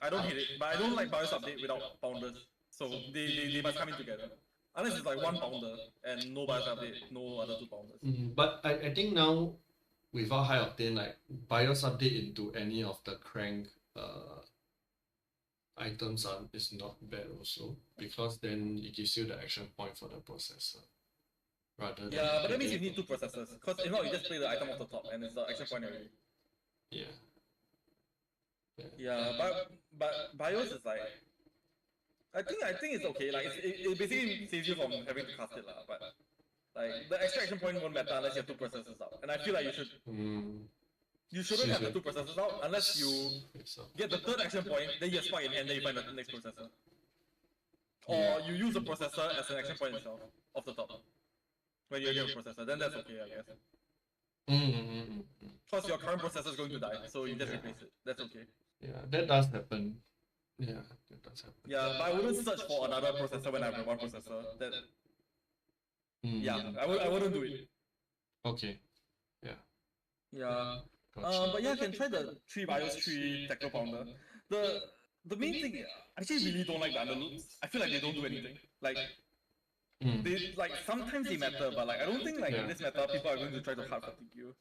[SPEAKER 1] I don't hate it, but I don't like BIOS update without pounders. So they must come in together. Unless it's like 1 pounder and no BIOS update, no other 2 pounders.
[SPEAKER 2] But I think now without high octane, like BIOS update into any of the crank items is not bad also, because then it gives you the action point for the processor. Rather than
[SPEAKER 1] but that means you need 2 processors. Because if not, you just play the item off the top and it's the action point already. But BIOS is like, I think it's okay. Like it basically saves you from having to cast it lah. But like the extra action point won't matter unless you have 2 processors out. And I feel like you shouldn't have the 2 processors out unless you get the 3rd action point, then you spark in hand, then you find the next processor. Or you use the processor as an action point itself off the top. When you get a processor, then that's okay, I guess. Because your current processor is going to die, so you just replace it. That's okay.
[SPEAKER 2] Yeah, that does happen. Yeah, that does happen.
[SPEAKER 1] Yeah, but I wouldn't search for another processor when I have one processor. I wouldn't do it.
[SPEAKER 2] Okay.
[SPEAKER 1] Yeah. But yeah, I can try the 3 BIOS, 3 Tecno Pounder. The main thing, I actually really don't like the underloops. I feel like they don't do anything. Like, they like sometimes they matter, but like I don't think like in this meta people are going to try to hard fatigue you.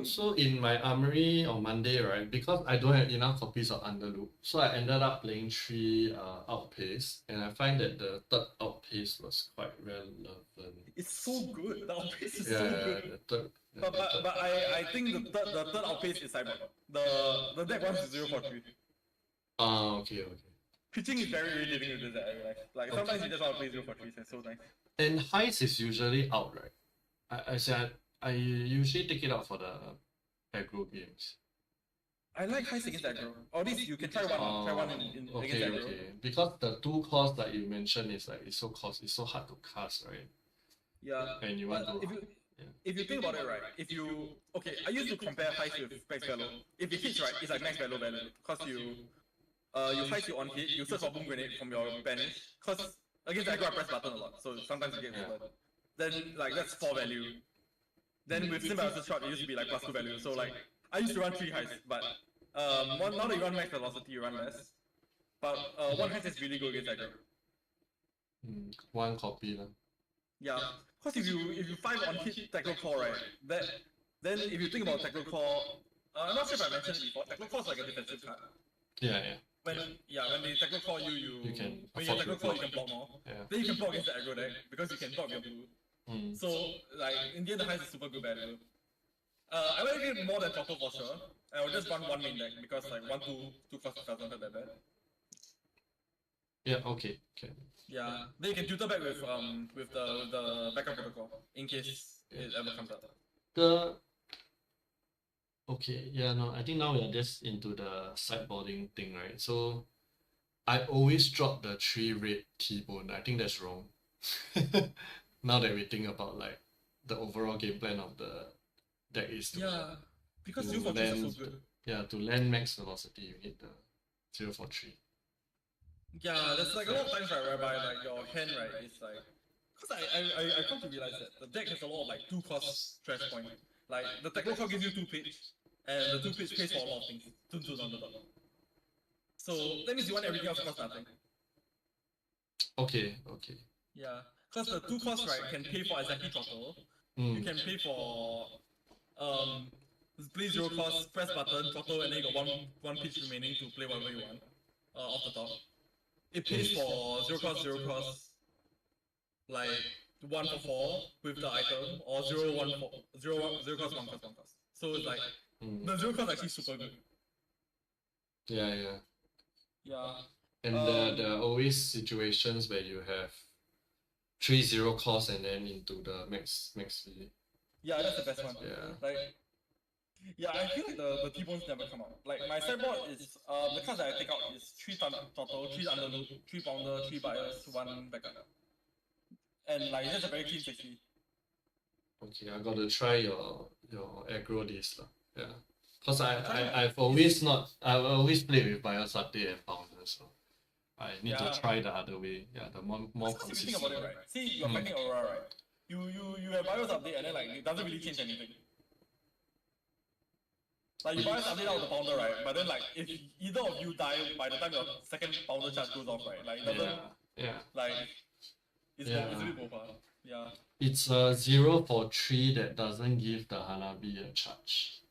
[SPEAKER 2] So in my armory on Monday, right, because I don't have enough copies of Underloop, so I ended up playing 3 outpace, and I find that the 3rd outpace was quite relevant.
[SPEAKER 1] It's so good. The outpace is so good.
[SPEAKER 2] The 3rd.
[SPEAKER 1] But I think the third outpace is cyborg. The deck wants 0 for 3.
[SPEAKER 2] Okay.
[SPEAKER 1] Pitching is very irritating with this deck, I realize. Like sometimes you just want to play 0 for 3, so it's so nice.
[SPEAKER 2] And heist is usually out, right? I usually take it out for the aggro games.
[SPEAKER 1] I like heist against aggro. Or at least you can try one in against aggro.
[SPEAKER 2] Okay. Because the 2 cost that you mentioned is like it's so hard to cast, right?
[SPEAKER 1] Yeah.
[SPEAKER 2] And you want to.
[SPEAKER 1] If you think about it, right, I used to compare heist with max value. If it hits right, it's like max value, because you heist you on hit, you search for boom grenade from your banish, because against aggro I press button a lot, so sometimes you get open. Then like that's 4 value. Then with symbiosis shot it used to be like +2 value, so like I used to run 3 heists, but now that you run max velocity you run less. But 1 heist is really good against aggro.
[SPEAKER 2] 1 copy lah.
[SPEAKER 1] Yeah. Because if you 5 on hit Tecno Core, right, then if you think about Tecno Core, I'm not sure if I mentioned it before, Tecno Core is like a defensive card. When they Tecno Core you can when you Tecno Core you can block more. Then you can block against the aggro deck because you can block your blue. So like in the end the heist is super good value. I like it more than Throttle for sure. I will just run 1 main deck because like 1-2 cost doesn't hurt that bad.
[SPEAKER 2] Yeah, okay.
[SPEAKER 1] Yeah, then you can tutor back with the backup protocol in case it ever comes up.
[SPEAKER 2] I think now we are just into the sideboarding thing, right? So I always drop the 3 red T-bone. I think that's wrong. Now that we think about like the overall game plan of the deck is
[SPEAKER 1] because 0 for 3 is so good.
[SPEAKER 2] To land max velocity you need the 0 for 3.
[SPEAKER 1] Yeah, there's like a lot of times right whereby like your hand right is like, because I come to realize that the deck has a lot of like 2 cost stress point. Like the Tecno Core gives you 2 pitch, and the 2 pitch pays for a lot of things. 2 on the dot. So that means you want everything else to cost nothing.
[SPEAKER 2] Okay.
[SPEAKER 1] Yeah, because the 2 costs right can pay for exactly throttle. You can pay for play 0 cost, press button, throttle, and then you got one pitch remaining to play whatever you want off the top. It pays for 0 cost, like 1 for 4 with the item, or 0 cost, 1 cost. So it's like, the 0 cost is actually super good.
[SPEAKER 2] Yeah. And there are always situations where you have 3 0 cost and then into the max V.
[SPEAKER 1] Yeah, that's the best one.
[SPEAKER 2] Yeah.
[SPEAKER 1] I feel like the T-bones never come out. Like my sideboard is the cards that I take out is 3 throttle, 3 underloop, 3 pounder, 3 BIOS, 1 backup. And like it's just a very clean 60.
[SPEAKER 2] Okay, I got to try your aggro this lah. Yeah. Cause I've always played with BIOS update and pounder. So I need to try the other way. Yeah, the more
[SPEAKER 1] Because if you think about it, right? See, you're fighting Aurora, right? You have BIOS update and then like it doesn't really change anything. Like you BIOS update out the pounder, right? But then like if either of you die by the time your second pounder charge goes off, right? Like it doesn't like it's a bit boba. Yeah.
[SPEAKER 2] It's a 0 for 3 that doesn't give the Hanabi a charge.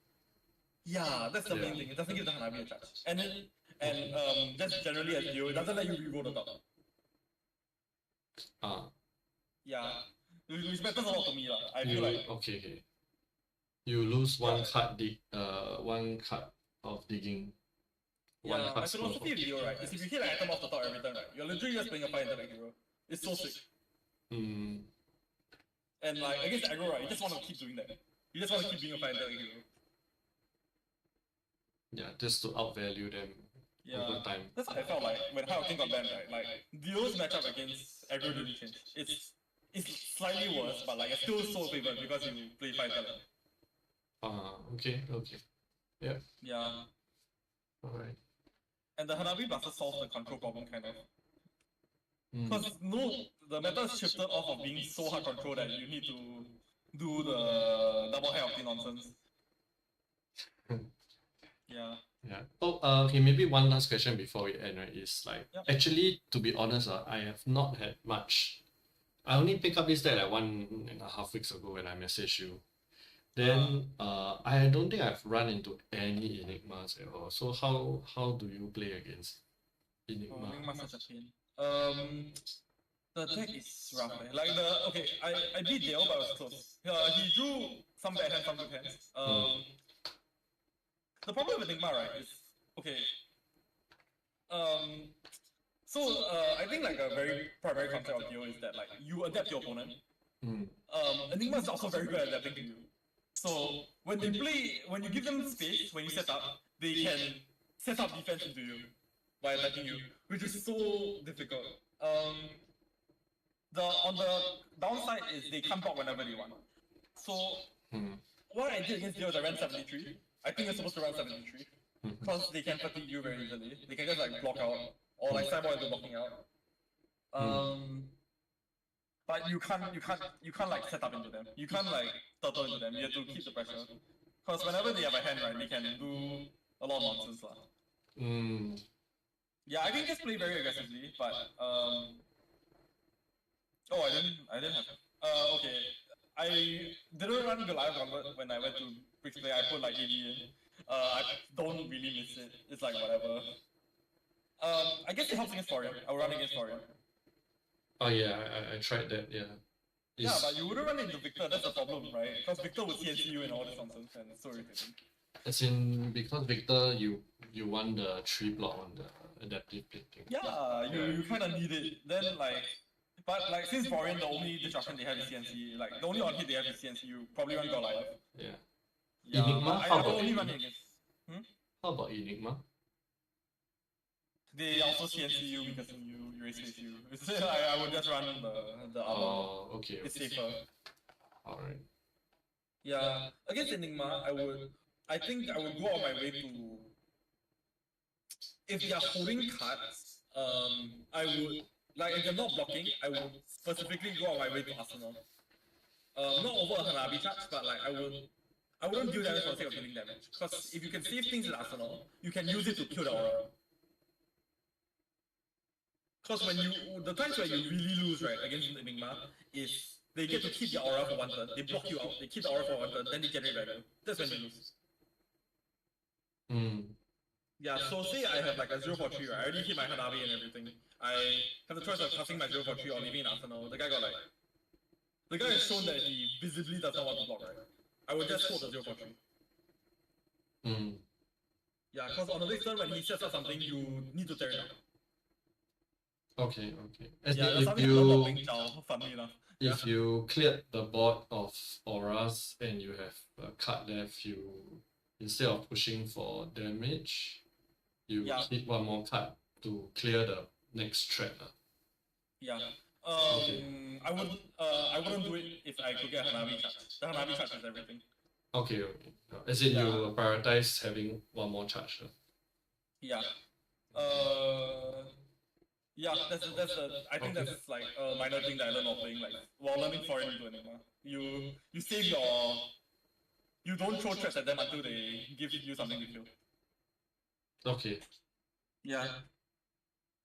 [SPEAKER 1] Yeah, that's the main thing. It doesn't give the Hanabi a charge. And then just generally as DIO, it doesn't let you reroll the top. Yeah. Which matters a lot to me lah. I feel like
[SPEAKER 2] okay. You lose one card of digging.
[SPEAKER 1] Yeah, my philosophy of DIO, right, is if you hit an item off the top every time, right, you're literally just playing a 5 intellect hero. It's so sick. And like against aggro, right, you just want to keep doing that. You just want to keep being a 5 intellect hero.
[SPEAKER 2] Yeah, just to outvalue them over time.
[SPEAKER 1] That's what I felt like when High Octane got banned, right? Like DIO's matchup against aggro didn't change. It's slightly worse, but like it's still so favored because you play 5 intellect.
[SPEAKER 2] Okay. Yeah.
[SPEAKER 1] Yeah.
[SPEAKER 2] Alright.
[SPEAKER 1] And the Hanabi Blaster solves the control problem kind of. Because the meta shifted off of being so hard control that you need to do the double High Octane nonsense. Yeah.
[SPEAKER 2] Oh, okay, maybe one last question before we end, right? Is like, actually, to be honest, I have not had much. I only picked up this deck like 1.5 weeks ago when I messaged you. Then I don't think I've run into any Enigmas at all. So how do you play against Enigma?
[SPEAKER 1] Enigma's such a pain. The deck is rough. Like I beat Dale, but I was close. He drew some bad hands, some good hands. The problem with Enigma, right, is I think like a very primary concept of DIO is that like you adapt your opponent. Enigma is also very good at adapting to you. So when you give them space, when you set up, they can set up defense into you by attacking you, which is so difficult. On the downside is they can't block whenever they want. So what I did against DIO is I ran 73. I think you're supposed to run 73 because they can fatigue you very easily. They can just like block out or like sideboard into blocking out. But you can't like set up into them. You can't like turtle into them. You have to keep the pressure. Because whenever they have a hand, right, they can do a lot of nonsense lah. Yeah, I can just play very aggressively, but I didn't have. Okay, I didn't run Goliath Gauntlet when I went to Bricks Play. I put like AD in. I don't really miss it. It's like whatever. I guess it helps against Florian. I will run against Florian.
[SPEAKER 2] Oh yeah, I tried that. Yeah.
[SPEAKER 1] Yeah, but you wouldn't run into Victor. That's the problem, right? Because Victor would CNC you and all this nonsense, and it's so irritating.
[SPEAKER 2] As in, because Victor, you want the 3 block on the adaptive plating.
[SPEAKER 1] Yeah, you kind of need it. Then but like since Florian, the only disruption they have is CNC. Like the only on hit they have is CNC. You probably run Goliath.
[SPEAKER 2] Yeah.
[SPEAKER 1] Enigma.
[SPEAKER 2] How about
[SPEAKER 1] only running against.
[SPEAKER 2] How about Enigma?
[SPEAKER 1] They also CNC you because you erase you. I would just run the other.
[SPEAKER 2] Oh, okay.
[SPEAKER 1] It's safer.
[SPEAKER 2] Alright.
[SPEAKER 1] Yeah, against Enigma, I think I would go out my way to. If they are holding cards, I would like if they're not blocking, I would specifically go out my way to Arsenal. Not over a Hanabi charge, but like I wouldn't deal damage for the sake of dealing damage. Because if you can save things in Arsenal, you can use it to kill the aura. Because the times where you really lose, right, against Enigma, is they get to keep the aura for 1 turn, they block you out, they keep the aura for 1 turn, then they generate value. That's when you lose. Yeah, so say I have like a 0 for 3, right, I already hit my Hanabi and everything. I have the choice of casting my 0 for 3 or leaving in Arsenal. The guy has shown that he visibly does not want to block, right? I would just hold the 0 for 3. Yeah, because on the next turn when he sets up something, you need to tear it out.
[SPEAKER 2] Okay. If you cleared the board of auras and you have a card left, you instead of pushing for damage, you hit 1 more card to clear the next threat.
[SPEAKER 1] Yeah. I wouldn't do it if I could get Hanabi charge. The Hanabi charge is everything.
[SPEAKER 2] Okay. As in you prioritize having 1 more charge.
[SPEAKER 1] Yeah. Yeah, I think
[SPEAKER 2] Okay.
[SPEAKER 1] that's like a minor thing that I learned while playing. Like while learning foreign, you do anymore. You save you don't throw threats at them until they give you something to kill.
[SPEAKER 2] Okay.
[SPEAKER 1] Yeah.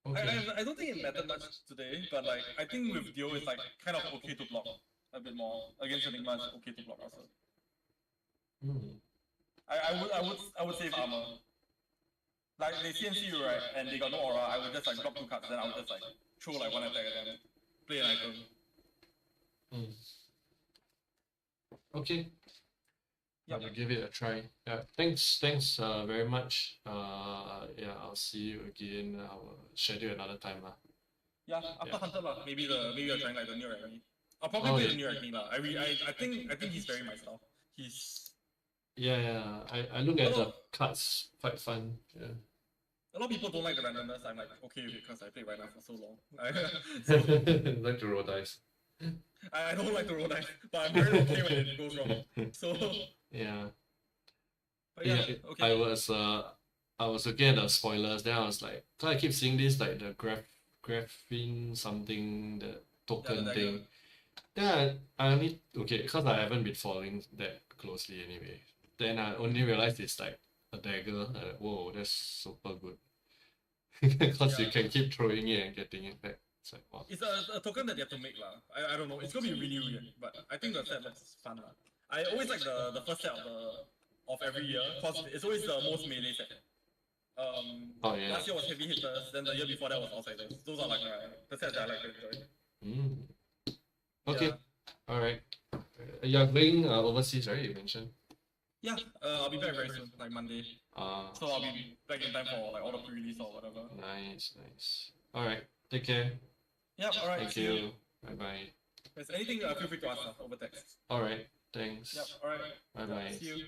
[SPEAKER 2] Okay.
[SPEAKER 1] I don't think it mattered much today, but like I think with Dio it's like kind of okay to block a bit more. Against Enigma it's okay to block also.
[SPEAKER 2] Hmm.
[SPEAKER 1] I would save armor. Like they CNC you right and they got no aura, I would just like block 2 cards, then I would just like throw like 1 attack at them. Play an item.
[SPEAKER 2] Hmm. Okay.
[SPEAKER 1] Yep.
[SPEAKER 2] I'll give it a try. Yeah. Thanks very much. Yeah, I'll see you again. I will schedule another time lah.
[SPEAKER 1] Yeah, after
[SPEAKER 2] Yeah.
[SPEAKER 1] Hunter lah. Maybe you're trying like the new Acme. I'll probably
[SPEAKER 2] Oh
[SPEAKER 1] play
[SPEAKER 2] yeah.
[SPEAKER 1] the new Acme lah. I think he's very my style. He's
[SPEAKER 2] Yeah. I look at the cards, quite fun. Yeah.
[SPEAKER 1] a lot of people don't like the randomness. I'm like okay with it because I played right now for so long. So
[SPEAKER 2] Like to roll dice.
[SPEAKER 1] I don't like to roll dice, but I'm very okay when it goes wrong. So
[SPEAKER 2] Yeah.
[SPEAKER 1] but yeah,
[SPEAKER 2] Yeah.
[SPEAKER 1] okay.
[SPEAKER 2] I was looking at the spoilers, then I was like, cause I keep seeing this like the graphene something, the token
[SPEAKER 1] the
[SPEAKER 2] thing. Then I only okay, because I haven't been following that closely anyway. Then I only realized it's like a dagger. Like, whoa, that's super good. Because you can keep throwing it and getting it back. It's like wow.
[SPEAKER 1] It's a token that you have to make lah. I don't know. It's gonna be really weird, but I think the set looks fun lah. I always like the first set of every year because it's always the most melee set.
[SPEAKER 2] Oh yeah.
[SPEAKER 1] Last year was heavy hitters, then the year before that was outsiders. Those are like the sets that I like to enjoy.
[SPEAKER 2] Mm. Okay.
[SPEAKER 1] Yeah.
[SPEAKER 2] Alright. You're going overseas, right? You mentioned.
[SPEAKER 1] Yeah, I'll be back very soon, like Monday. So I'll be back in time for like all the pre-release or whatever.
[SPEAKER 2] Nice. Alright. Take care.
[SPEAKER 1] Yeah, alright.
[SPEAKER 2] Thank you. Bye bye.
[SPEAKER 1] If there's anything, feel free to ask over text.
[SPEAKER 2] Alright. Thanks.
[SPEAKER 1] Yep, alright.
[SPEAKER 2] Bye bye.
[SPEAKER 1] See you.